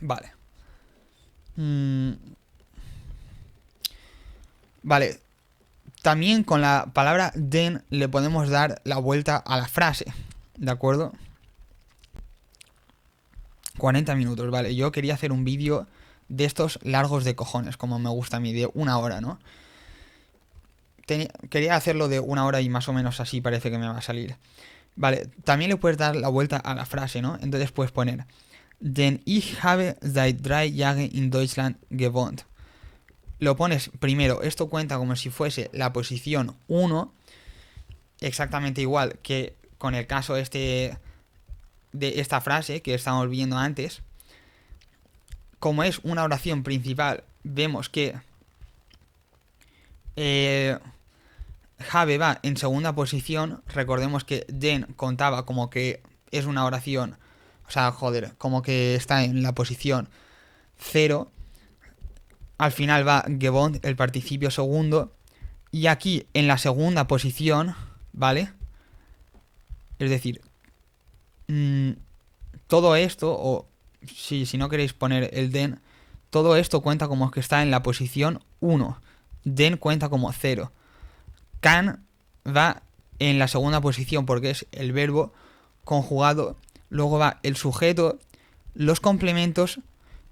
Vale. Vale. También con la palabra den le podemos dar la vuelta a la frase. ¿De acuerdo? 40 minutos, vale. Yo quería hacer un vídeo de estos largos de cojones, como me gusta a mí, de 1 hora, ¿no? Quería hacerlo de 1 hora y más o menos así parece que me va a salir. Vale, también le puedes dar la vuelta a la frase, ¿no? Entonces puedes poner Denn ich habe seit 3 Jahren in Deutschland gewohnt. Lo pones primero, esto cuenta como si fuese la posición 1, exactamente igual que con el caso este de esta frase que estábamos viendo antes. Como es una oración principal, vemos que have va en segunda posición. Recordemos que den contaba como que es una oración, o sea, joder, como que está en la posición 0. Al final va gewohnt, el participio segundo. Y aquí en la segunda posición, ¿vale? Es decir, todo esto, o si no queréis poner el den, todo esto cuenta como que está en la posición 1. Den cuenta como 0. Can va en la segunda posición porque es el verbo conjugado. Luego va el sujeto, los complementos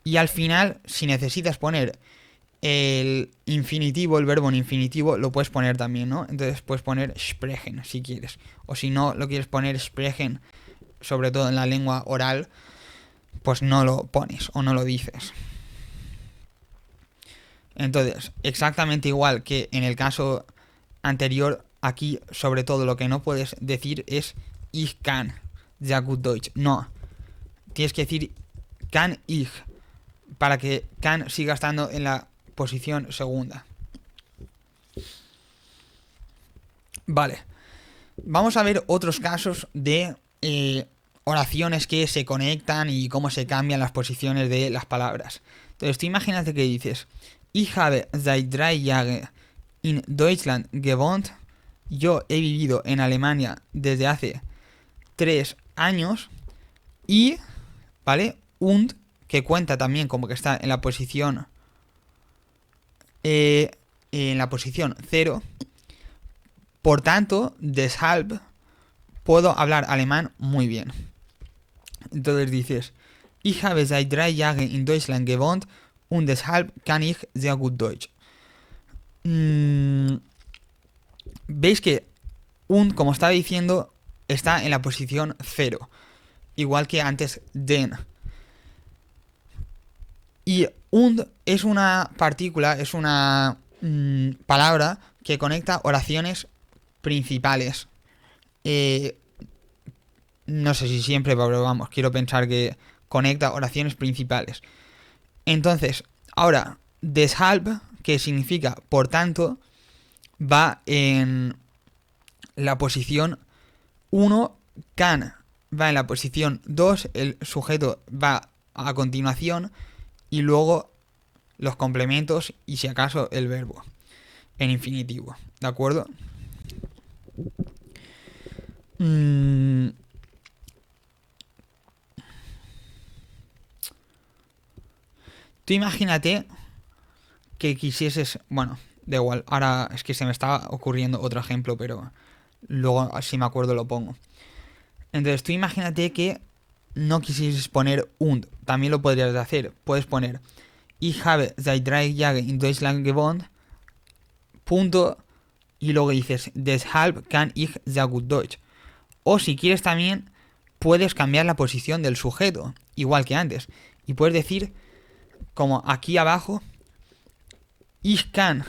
y al final, si necesitas poner el infinitivo, el verbo en infinitivo, lo puedes poner también, ¿no? Entonces puedes poner sprechen si quieres. O si no lo quieres poner sprechen, sobre todo en la lengua oral, pues no lo pones o no lo dices. Entonces, exactamente igual que en el caso anterior, aquí sobre todo lo que no puedes decir es ich kann sehr gut Deutsch. No. Tienes que decir kann ich para que kann siga estando en la posición segunda. Vale. Vamos a ver otros casos de oraciones que se conectan y cómo se cambian las posiciones de las palabras. Entonces, tú imagínate que dices Ich habe seit 3 Jahren in Deutschland gewohnt. Yo he vivido en Alemania desde hace 3 años. Y, ¿vale? Und, que cuenta también como que está en la posición 0. Por tanto, deshalb puedo hablar alemán muy bien. Entonces dices Ich habe seit 3 Jahren in Deutschland gewohnt und deshalb kann ich sehr gut Deutsch. Veis que und, como estaba diciendo, está en la posición 0. Igual que antes den. Y und es una partícula, es una palabra que conecta oraciones principales. No sé si siempre, pero vamos, quiero pensar que conecta oraciones principales. Entonces, ahora, deshalb, que significa por tanto, va en la posición 1, can va en la posición 2, el sujeto va a continuación y luego los complementos y si acaso el verbo en infinitivo, ¿de acuerdo? Tú imagínate que quisieses... Bueno, da igual, ahora es que se me estaba ocurriendo otro ejemplo, pero luego si me acuerdo lo pongo. Entonces tú imagínate que no quisieses poner und, también lo podrías hacer. Puedes poner Ich habe seit 3 Jahren in Deutschland gewohnt, punto, y luego dices deshalb kann ich sehr gut Deutsch. O si quieres también puedes cambiar la posición del sujeto, igual que antes. Y puedes decir, como aquí abajo, ich kann,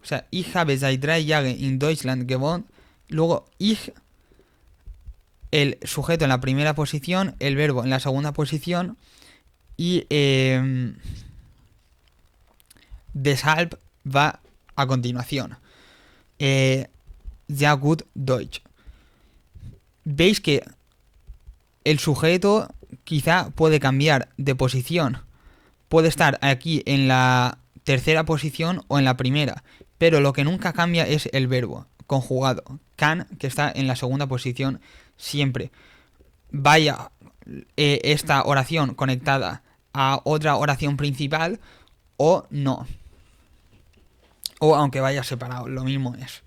o sea, ich habe seit 3 Jahren in Deutschland gewohnt, luego ich, el sujeto en la primera posición, el verbo en la segunda posición y deshalb va a continuación. Sehr gut Deutsch. Veis que el sujeto quizá puede cambiar de posición puede estar aquí en la tercera posición o en la primera, pero lo que nunca cambia es el verbo conjugado. Can, que está en la segunda posición siempre. Vaya esta oración conectada a otra oración principal o no. O aunque vaya separado, lo mismo es.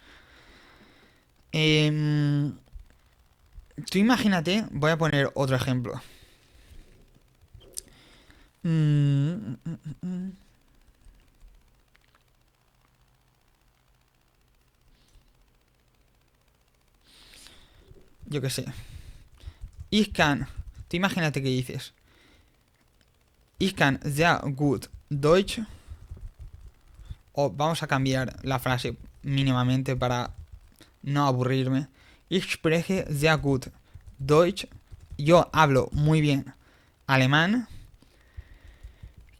Tú imagínate, voy a poner otro ejemplo. Yo qué sé. Ich kann. Tú imagínate que dices. Ich kann sehr gut Deutsch. O vamos a cambiar la frase mínimamente para no aburrirme. Ich spreche sehr gut Deutsch. Yo hablo muy bien alemán.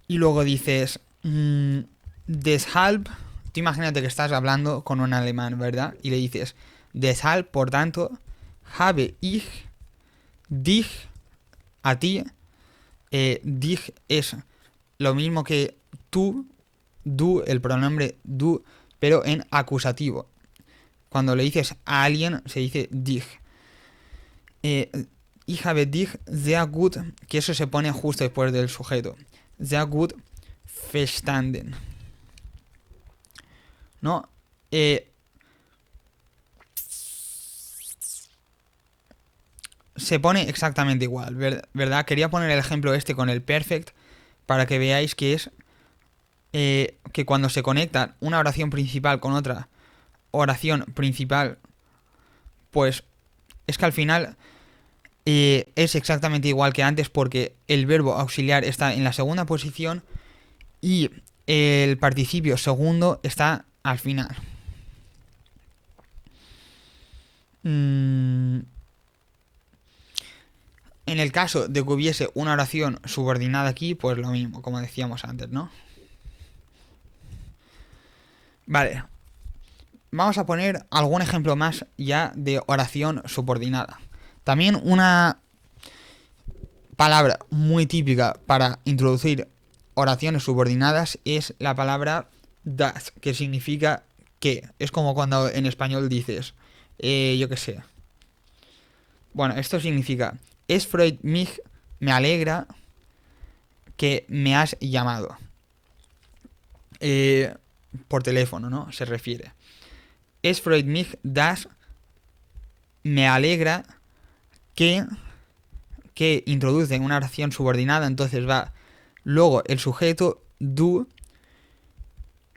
Y luego dices, deshalb, tú imagínate que estás hablando con un alemán, ¿verdad? Y le dices, deshalb, por tanto, habe ich dich, a ti, dich es lo mismo que tú, du, el pronombre du, pero en acusativo. Cuando le dices a alguien, se dice dich. Ich habe dich sehr gut, que eso se pone justo después del sujeto. Sehr gut verstanden. ¿No? Se pone exactamente igual, ¿verdad? Quería poner el ejemplo este con el perfect para que veáis que es que cuando se conecta una oración principal con otra oración principal, pues es que al final es exactamente igual que antes porque el verbo auxiliar está en la segunda posición y el participio segundo está al final. En el caso de que hubiese una oración subordinada aquí, pues lo mismo, como decíamos antes, ¿no? Vale. Vamos a poner algún ejemplo más ya de oración subordinada. También una palabra muy típica para introducir oraciones subordinadas es la palabra das, que significa que. Es como cuando en español dices, yo qué sé. Bueno, esto significa, es freut mich, me alegra que me has llamado. Por teléfono, ¿no? Se refiere. Es freut mich, das, me alegra que introduce una oración subordinada, entonces va luego el sujeto, du,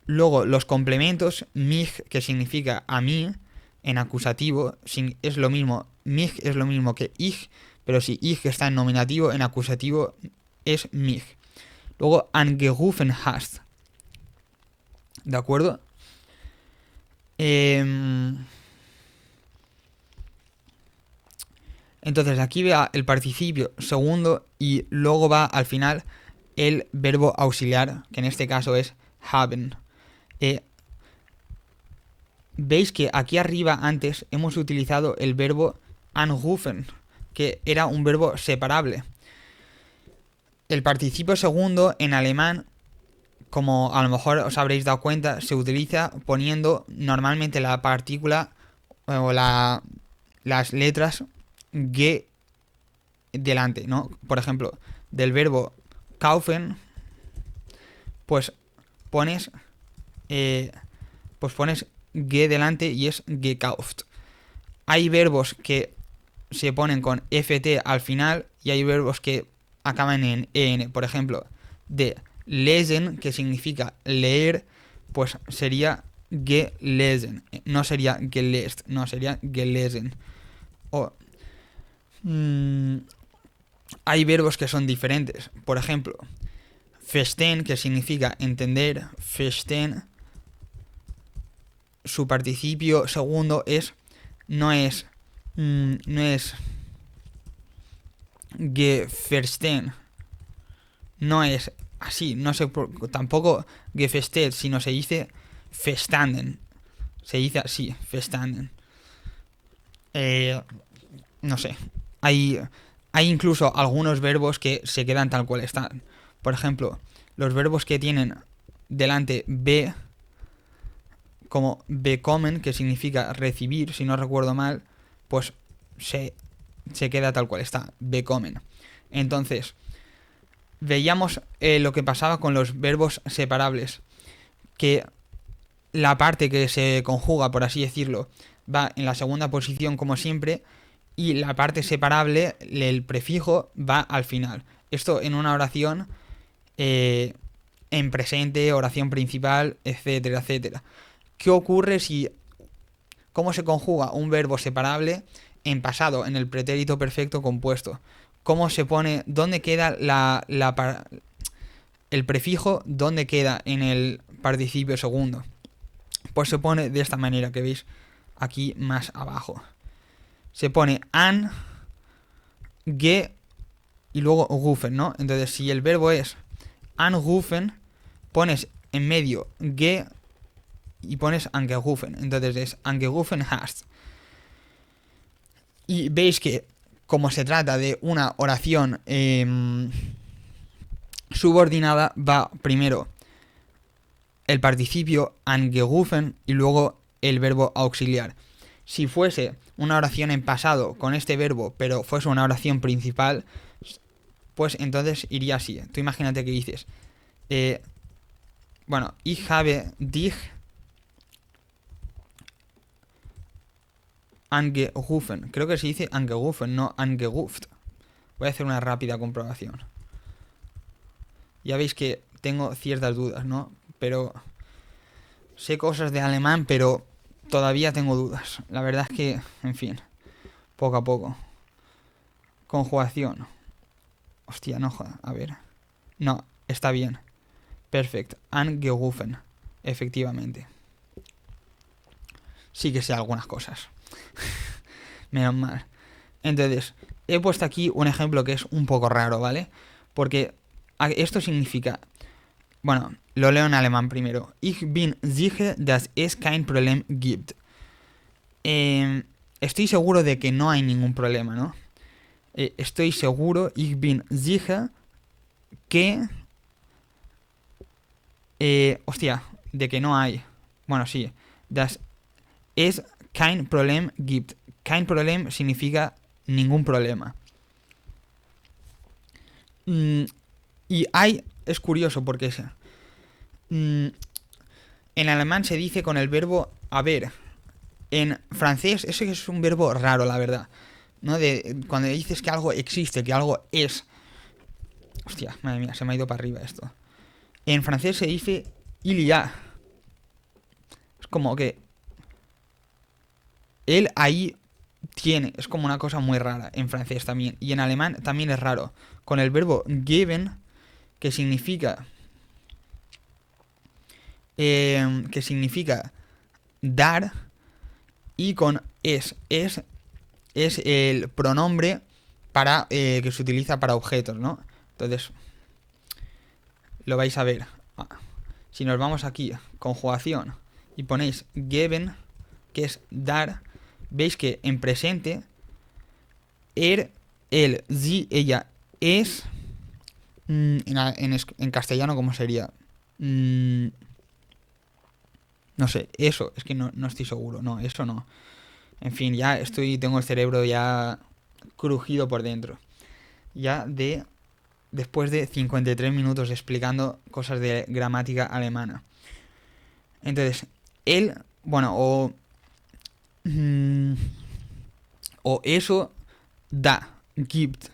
luego los complementos, mich, que significa a mí, en acusativo, es lo mismo, mich es lo mismo que ich, pero si ich está en nominativo, en acusativo es mich. Luego, angerufen hast. ¿De acuerdo? Entonces aquí va el participio segundo y luego va al final el verbo auxiliar, que en este caso es haben. Veis que aquí arriba antes hemos utilizado el verbo anrufen, que era un verbo separable. El participio segundo en alemán, como a lo mejor os habréis dado cuenta, se utiliza poniendo normalmente la partícula o las letras ge delante, ¿no? Por ejemplo, del verbo kaufen, pues pones ge delante y es gekauft. Hay verbos que se ponen con ft al final y hay verbos que acaban en en. Por ejemplo, de lesen, que significa leer, pues sería gelesen. No sería gelest, no, sería gelesen. O hay verbos que son diferentes. Por ejemplo, verstehen, que significa entender, verstehen, su participio segundo no es geverstehen, no es así, no se tampoco geversteht, sino se dice verstanden, se dice así, verstanden. No sé, hay incluso algunos verbos que se quedan tal cual están. Por ejemplo, los verbos que tienen delante be, como bekommen, que significa recibir, si no recuerdo mal, pues se queda tal cual está, bekommen. Entonces, veíamos lo que pasaba con los verbos separables, que la parte que se conjuga, por así decirlo, va en la segunda posición como siempre, y la parte separable, el prefijo, va al final. Esto en una oración en presente, oración principal, etcétera, etcétera. ¿Qué ocurre si... ¿Cómo se conjuga un verbo separable en pasado, en el pretérito perfecto compuesto? ¿Cómo se pone... ¿Dónde queda el prefijo? ¿Dónde queda en el participio segundo? Pues se pone de esta manera que veis aquí más abajo. Se pone an, ge y luego rufen, ¿no? Entonces, si el verbo es anrufen, pones en medio ge y pones angerufen. Entonces es angerufen hast. Y veis que, como se trata de una oración subordinada, va primero el participio angerufen y luego el verbo auxiliar. Si fuese una oración en pasado con este verbo, pero fuese una oración principal, pues entonces iría así. Tú imagínate que dices, bueno, ich habe dich angerufen. Creo que se dice angerufen, no angeruft. Voy a hacer una rápida comprobación. Ya veis que tengo ciertas dudas, ¿no? Pero sé cosas de alemán, pero todavía tengo dudas. La verdad es que, en fin, poco a poco. Conjugación. Hostia, no joda. A ver. No, está bien. Perfecto. Angerufen. Efectivamente. Sí que sé algunas cosas. Menos mal. Entonces, he puesto aquí un ejemplo que es un poco raro, ¿vale? Porque esto significa... Bueno, lo leo en alemán primero. Ich bin sicher, dass es kein Problem gibt. Estoy seguro de que no hay ningún problema, ¿no? Estoy seguro, ich bin sicher, que... hostia, de que no hay... Bueno, sí. Das es kein Problem gibt. Kein Problem significa ningún problema. Y hay... Es curioso porque en alemán se dice con el verbo haber. En francés, eso es un verbo raro, la verdad. ¿No? Cuando dices que algo existe, que algo es. Hostia, madre mía, se me ha ido para arriba esto. En francés se dice il y a. Es como que él ahí tiene. Es como una cosa muy rara en francés también. Y en alemán también es raro. Con el verbo geben, que significa dar, y con es el pronombre para que se utiliza para objetos, ¿no? Entonces lo vais a ver. Si nos vamos aquí, conjugación, y ponéis geben, que es dar, veis que en presente él, sie, ella es. En castellano, ¿cómo sería? No sé, eso, es que no estoy seguro. No, eso no. En fin, ya tengo el cerebro ya crujido por dentro. Después de 53 minutos explicando cosas de gramática alemana. Entonces, él, bueno, o eso da, gibt,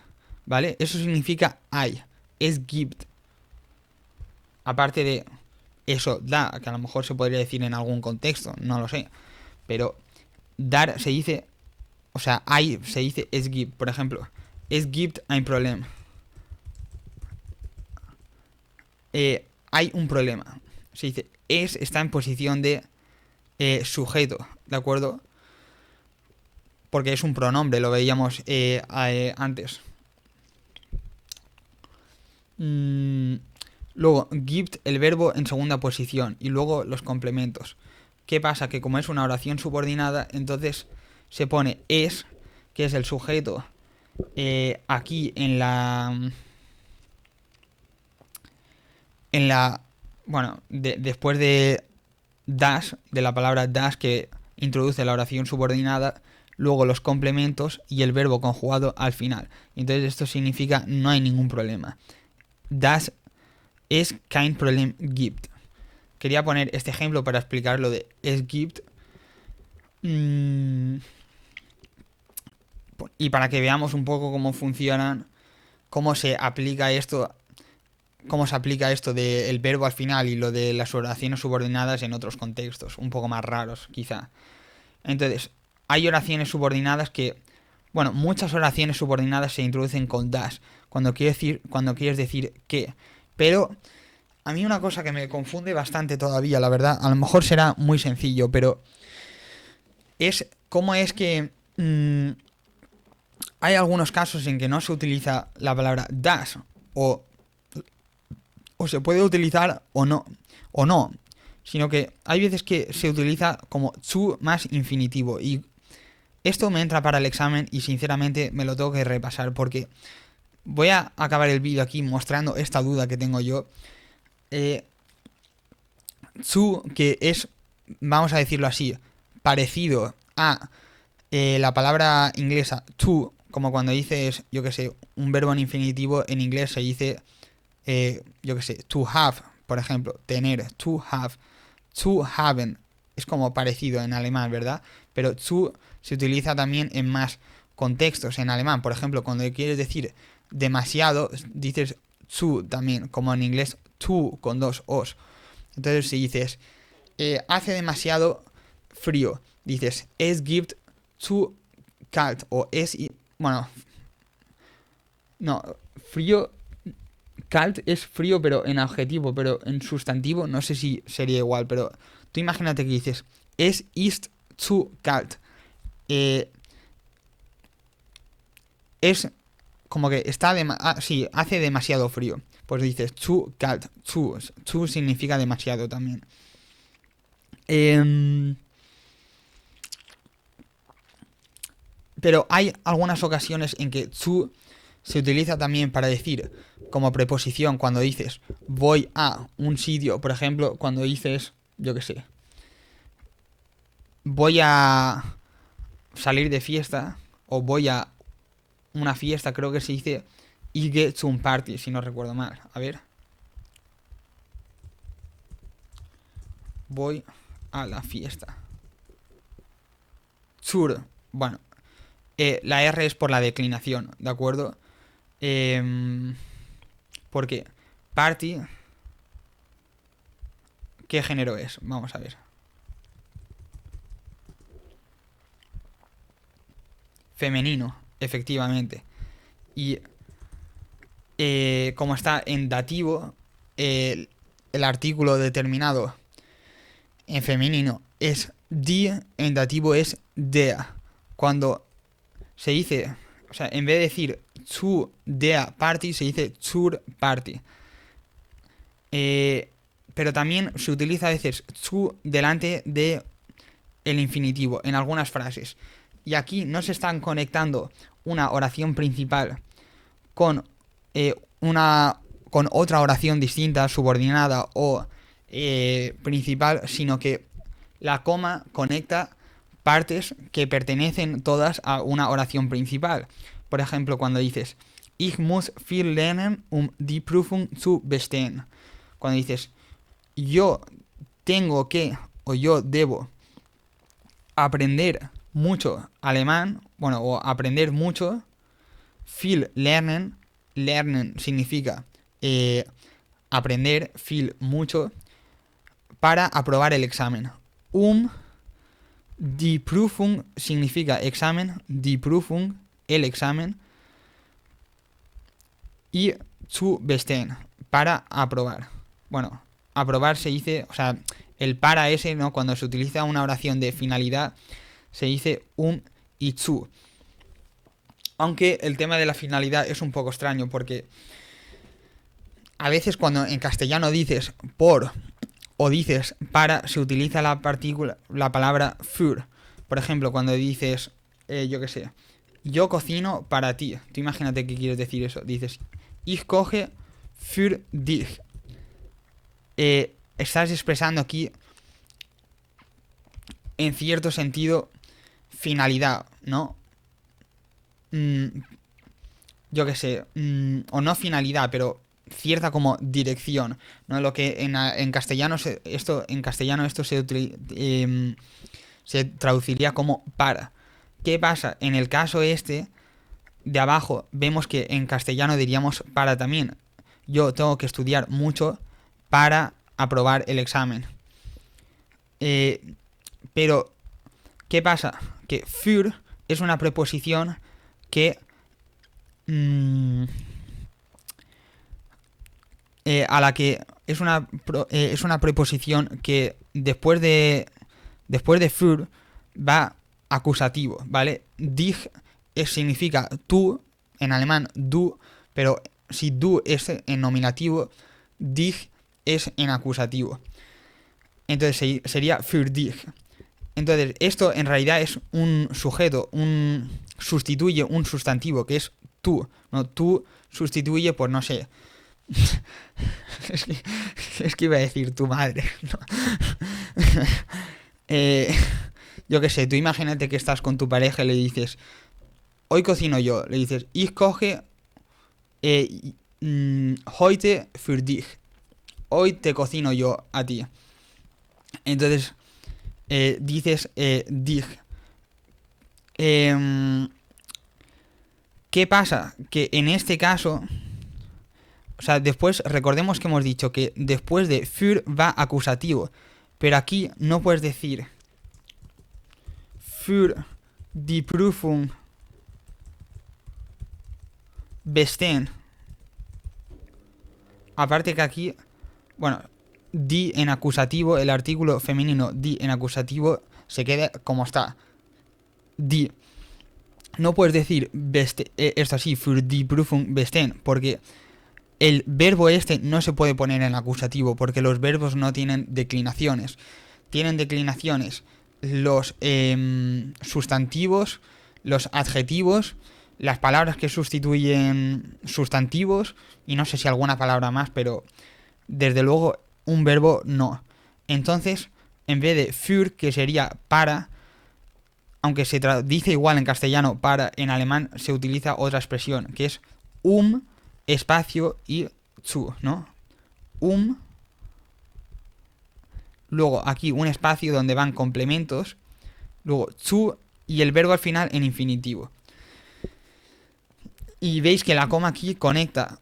¿vale? Eso significa hay, es gibt. Aparte de eso da, que a lo mejor se podría decir en algún contexto, no lo sé. Pero dar se dice, o sea, hay se dice es gibt. Por ejemplo, es gibt ein Problem. Hay un problema. Se dice está en posición de sujeto, ¿de acuerdo? Porque es un pronombre, lo veíamos antes. Luego, gibt, el verbo en segunda posición. Y luego los complementos. ¿Qué pasa? Que como es una oración subordinada, entonces se pone es, que es el sujeto, aquí en en la... Bueno, después de das, de la palabra das que introduce la oración subordinada, luego los complementos y el verbo conjugado al final. Entonces esto significa no hay ningún problema. Das es kein Problem gibt. Quería poner este ejemplo para explicar lo de es gibt. Y para que veamos un poco cómo funcionan, cómo se aplica esto del verbo al final y lo de las oraciones subordinadas en otros contextos, un poco más raros quizá. Entonces, hay oraciones subordinadas que, bueno, muchas oraciones subordinadas se introducen con das, cuando quieres decir que. Pero a mí una cosa que me confunde bastante todavía, la verdad, a lo mejor será muy sencillo, pero es cómo es que hay algunos casos en que no se utiliza la palabra das o se puede utilizar o no, sino que hay veces que se utiliza como zu más infinitivo y esto me entra para el examen y sinceramente me lo tengo que repasar porque voy a acabar el vídeo aquí mostrando esta duda que tengo yo. Zu, que es, vamos a decirlo así, parecido a la palabra inglesa to, como cuando dices, yo que sé, un verbo en infinitivo en inglés se dice, yo que sé, to have, por ejemplo, tener, to have, to haben, es como parecido en alemán, ¿verdad? Pero to se utiliza también en más contextos en alemán, por ejemplo, cuando quieres decir demasiado, dices zu también, como en inglés to con dos os. Entonces si dices, hace demasiado frío, dices, es gibt zu kalt, o es, bueno, no, frío, kalt es frío, pero en adjetivo, pero en sustantivo no sé si sería igual, pero tú imagínate que dices, es ist zu kalt, es como que está sí, hace demasiado frío, pues dices zu kalt, zu significa demasiado también. Pero hay algunas ocasiones en que zu se utiliza también para decir como preposición cuando dices voy a un sitio, por ejemplo, cuando dices, yo qué sé, voy a salir de fiesta o voy a una fiesta, creo que se dice ich gehe zum Party, si no recuerdo mal. A ver. Voy a la fiesta. Zur, bueno, la R es por la declinación, ¿de acuerdo? Porque party, ¿qué género es? Vamos a ver. Femenino, efectivamente. Y como está en dativo, el artículo determinado en femenino es die, en dativo es der. Cuando se dice, o sea, en vez de decir zu der Party, se dice zur Party. Pero también se utiliza a veces zu delante de el infinitivo en algunas frases. Y aquí no se están conectando una oración principal con con otra oración distinta, subordinada o principal, sino que la coma conecta partes que pertenecen todas a una oración principal. Por ejemplo, cuando dices Ich muss viel lernen, die Prüfung zu bestehen. Cuando dices yo tengo que o yo debo aprender mucho alemán, bueno, o aprender mucho, viel lernen, lernen significa aprender, viel mucho, para aprobar el examen. Die Prüfung significa examen, die Prüfung, el examen, y zu bestehen, para aprobar. Bueno, aprobar se dice, o sea, el para ese, ¿no? Cuando se utiliza una oración de finalidad, se dice y zu. Aunque el tema de la finalidad es un poco extraño porque a veces cuando en castellano dices por o dices para, se utiliza la palabra für. Por ejemplo, cuando dices, yo qué sé, yo cocino para ti. Tú imagínate que quieres decir eso. Dices, ich koche für dich. estás expresando aquí, en cierto sentido, finalidad, ¿no? Mm, yo qué sé, o no finalidad, pero cierta como dirección, ¿no? Lo que en castellano esto se traduciría como para. ¿Qué pasa? En el caso este de abajo vemos que en castellano diríamos para también. Yo tengo que estudiar mucho para aprobar el examen. Eh, pero, ¿qué pasa? Que für es una preposición que mm, a la que es una preposición que después de für va acusativo, ¿vale? Dich significa tú, en alemán du, pero si du es en nominativo, dich es en acusativo. Entonces sería für dich. Entonces, esto en realidad es un sujeto, sustituye un sustantivo, que es tú, ¿no? Tú sustituye por, no sé, es, que, es que iba a decir tu madre, ¿no? eh, yo qué sé, tú imagínate que estás con tu pareja y le dices, hoy cocino yo, le dices, ich koche heute für dich, hoy te cocino yo a ti. Entonces, dices dich. ¿Qué pasa? Que en este caso, o sea, después recordemos que hemos dicho que después de für va acusativo, pero aquí no puedes decir für die Prüfung bestehen. Aparte que aquí, bueno, die en acusativo, el artículo femenino die en acusativo se queda como está. Die. No puedes decir esto así, für die Prüfung bestehen, porque el verbo este no se puede poner en acusativo, porque los verbos no tienen declinaciones. Tienen declinaciones los sustantivos, los adjetivos, las palabras que sustituyen sustantivos, y no sé si alguna palabra más, pero desde luego un verbo no. Entonces, en vez de für, que sería para, aunque se dice igual en castellano para, en alemán se utiliza otra expresión, que es espacio y zu, ¿no? Luego aquí un espacio donde van complementos, luego zu y el verbo al final en infinitivo. Y veis que la coma aquí conecta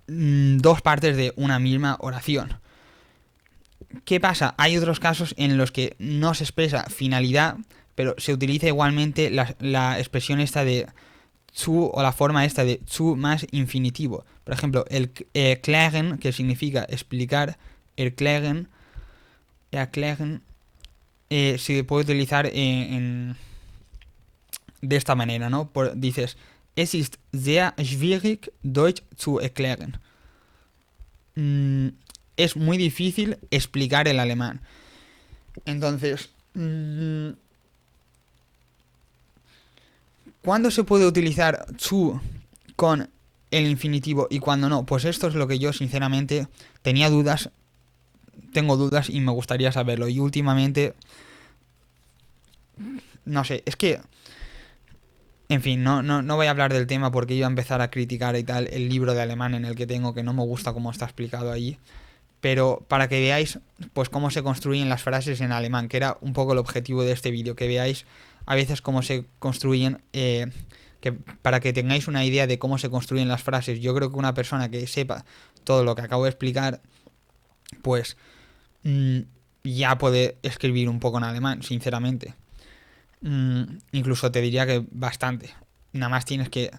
dos partes de una misma oración. ¿Qué pasa? Hay otros casos en los que no se expresa finalidad, pero se utiliza igualmente la expresión esta de zu o la forma esta de zu más infinitivo. Por ejemplo, el erklären, que significa explicar, erklären, se puede utilizar de esta manera, ¿no? Dices, es ist sehr schwierig, Deutsch zu erklären. Es muy difícil explicar el alemán. Entonces, ¿cuándo se puede utilizar zu con el infinitivo y cuándo no? Pues esto es lo que yo sinceramente tengo dudas y me gustaría saberlo. Y últimamente, no sé, es que, en fin, no voy a hablar del tema porque iba a empezar a criticar y tal el libro de alemán en el que tengo, que no me gusta cómo está explicado allí. Pero para que veáis pues cómo se construyen las frases en alemán, que era un poco el objetivo de este vídeo, que veáis a veces cómo se construyen, para que tengáis una idea de cómo se construyen las frases. Yo creo que una persona que sepa todo lo que acabo de explicar, pues ya puede escribir un poco en alemán, sinceramente. Incluso te diría que bastante. Nada más tienes que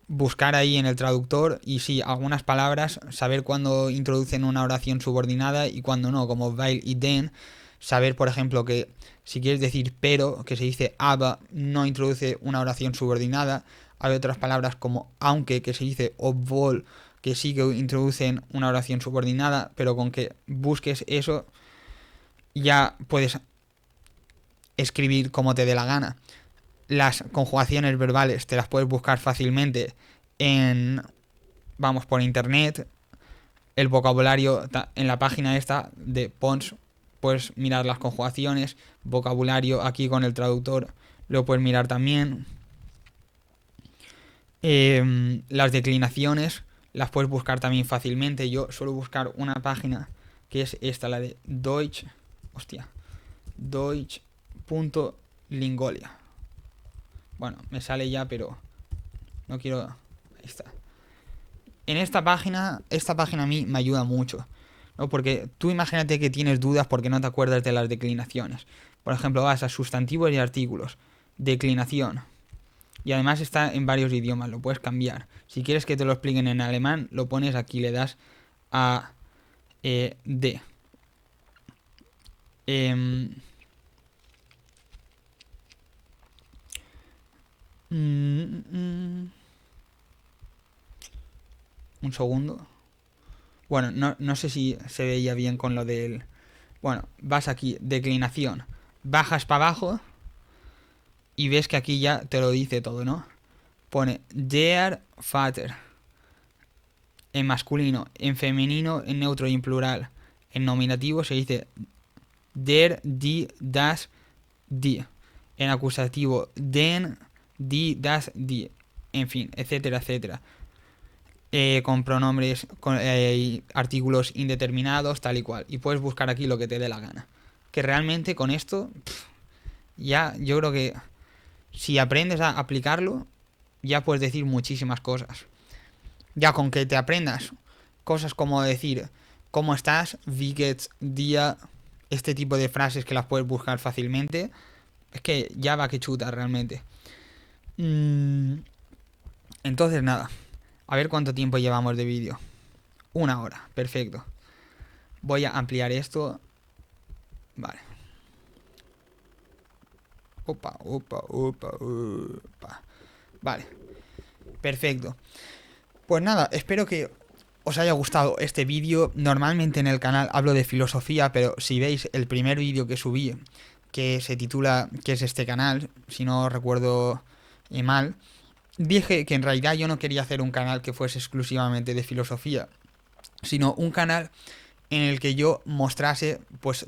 buscar ahí en el traductor y sí, algunas palabras, saber cuándo introducen una oración subordinada y cuándo no, como weil y den. Saber, por ejemplo, que si quieres decir pero, que se dice aber, no introduce una oración subordinada. Hay otras palabras como aunque, que se dice obwohl, que sí que introducen una oración subordinada, pero con que busques eso ya puedes escribir como te dé la gana. Las conjugaciones verbales te las puedes buscar fácilmente en vamos por internet, el vocabulario en la página esta de Pons, puedes mirar las conjugaciones, vocabulario aquí con el traductor lo puedes mirar también. Las declinaciones las puedes buscar también fácilmente. Yo suelo buscar una página que es esta, la de Deutsch.lingolia. Bueno, me sale ya, pero no quiero... Ahí está. En esta página a mí me ayuda mucho, ¿no? Porque tú imagínate que tienes dudas porque no te acuerdas de las declinaciones. Por ejemplo, vas a sustantivos y artículos, declinación. Y además está en varios idiomas, lo puedes cambiar. Si quieres que te lo expliquen en alemán, lo pones aquí, le das a D. Un segundo. Bueno, no sé si se veía bien con lo del... Bueno, vas aquí, declinación. Bajas para abajo y ves que aquí ya te lo dice todo, ¿no? Pone der Vater en masculino, en femenino, en neutro y en plural. En nominativo se dice der, die, das, die. En acusativo, den, die, das, die. En fin, etcétera, etcétera. Con pronombres, con artículos indeterminados, tal y cual. Y puedes buscar aquí lo que te dé la gana. Que realmente con esto, ya yo creo que si aprendes a aplicarlo, ya puedes decir muchísimas cosas. Ya con que te aprendas cosas como decir ¿cómo estás? Wie geht's dir? Este tipo de frases que las puedes buscar fácilmente. Es que ya va que chuta realmente. Entonces nada. A ver cuánto tiempo llevamos de vídeo. 1 hora, perfecto. Voy a ampliar esto. Vale. Opa. Vale. Perfecto. Pues nada, espero que os haya gustado este vídeo. Normalmente en el canal hablo de filosofía, pero si veis el primer vídeo que subí, que se titula ¿Qué es este canal? Si no recuerdo mal, dije que en realidad yo no quería hacer un canal que fuese exclusivamente de filosofía, sino un canal en el que yo mostrase pues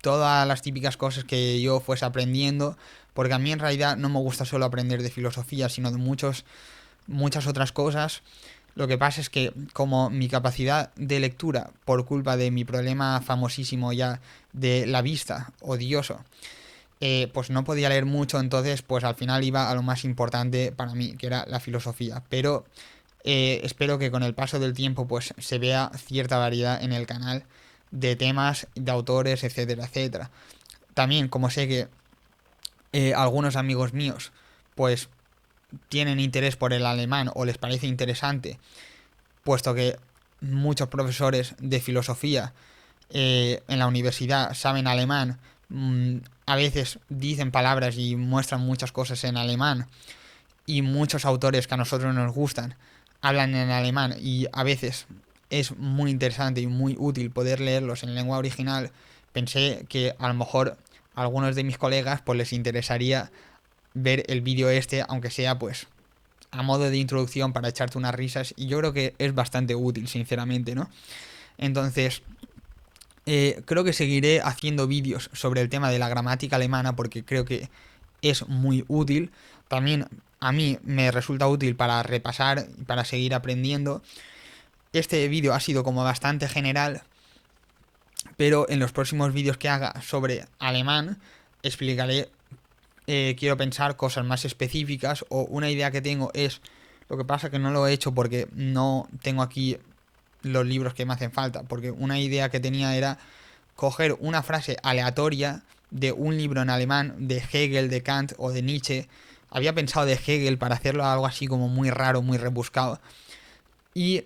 todas las típicas cosas que yo fuese aprendiendo, porque a mí en realidad no me gusta solo aprender de filosofía, sino de muchas otras cosas. Lo que pasa es que como mi capacidad de lectura, por culpa de mi problema famosísimo ya de la vista, odioso, pues no podía leer mucho, entonces pues al final iba a lo más importante para mí, que era la filosofía. Pero espero que con el paso del tiempo pues se vea cierta variedad en el canal de temas, de autores, etcétera, etcétera. También como sé que algunos amigos míos pues tienen interés por el alemán o les parece interesante, puesto que muchos profesores de filosofía en la universidad saben alemán, a veces dicen palabras y muestran muchas cosas en alemán, y muchos autores que a nosotros nos gustan hablan en alemán y a veces es muy interesante y muy útil poder leerlos en lengua original. Pensé que a lo mejor a algunos de mis colegas pues les interesaría ver el vídeo este, aunque sea pues a modo de introducción para echarte unas risas, y yo creo que es bastante útil, sinceramente, ¿no? Entonces, creo que seguiré haciendo vídeos sobre el tema de la gramática alemana porque creo que es muy útil. También a mí me resulta útil para repasar y para seguir aprendiendo. Este vídeo ha sido como bastante general, pero en los próximos vídeos que haga sobre alemán explicaré, quiero pensar cosas más específicas, o una idea que tengo es, lo que pasa que no lo he hecho porque no tengo aquí los libros que me hacen falta, porque una idea que tenía era coger una frase aleatoria de un libro en alemán, de Hegel, de Kant o de Nietzsche. Había pensado de Hegel para hacerlo algo así como muy raro, muy rebuscado, y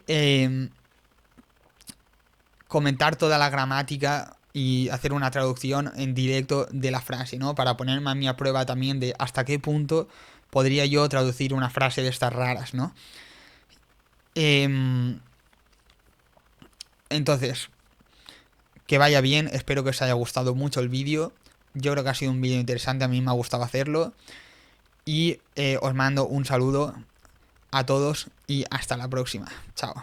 comentar toda la gramática y hacer una traducción en directo de la frase, ¿no? Para ponerme a mí a prueba también de hasta qué punto podría yo traducir una frase de estas raras, ¿no? Entonces, que vaya bien, espero que os haya gustado mucho el vídeo. Yo creo que ha sido un vídeo interesante, a mí me ha gustado hacerlo. Y os mando un saludo a todos y hasta la próxima. Chao.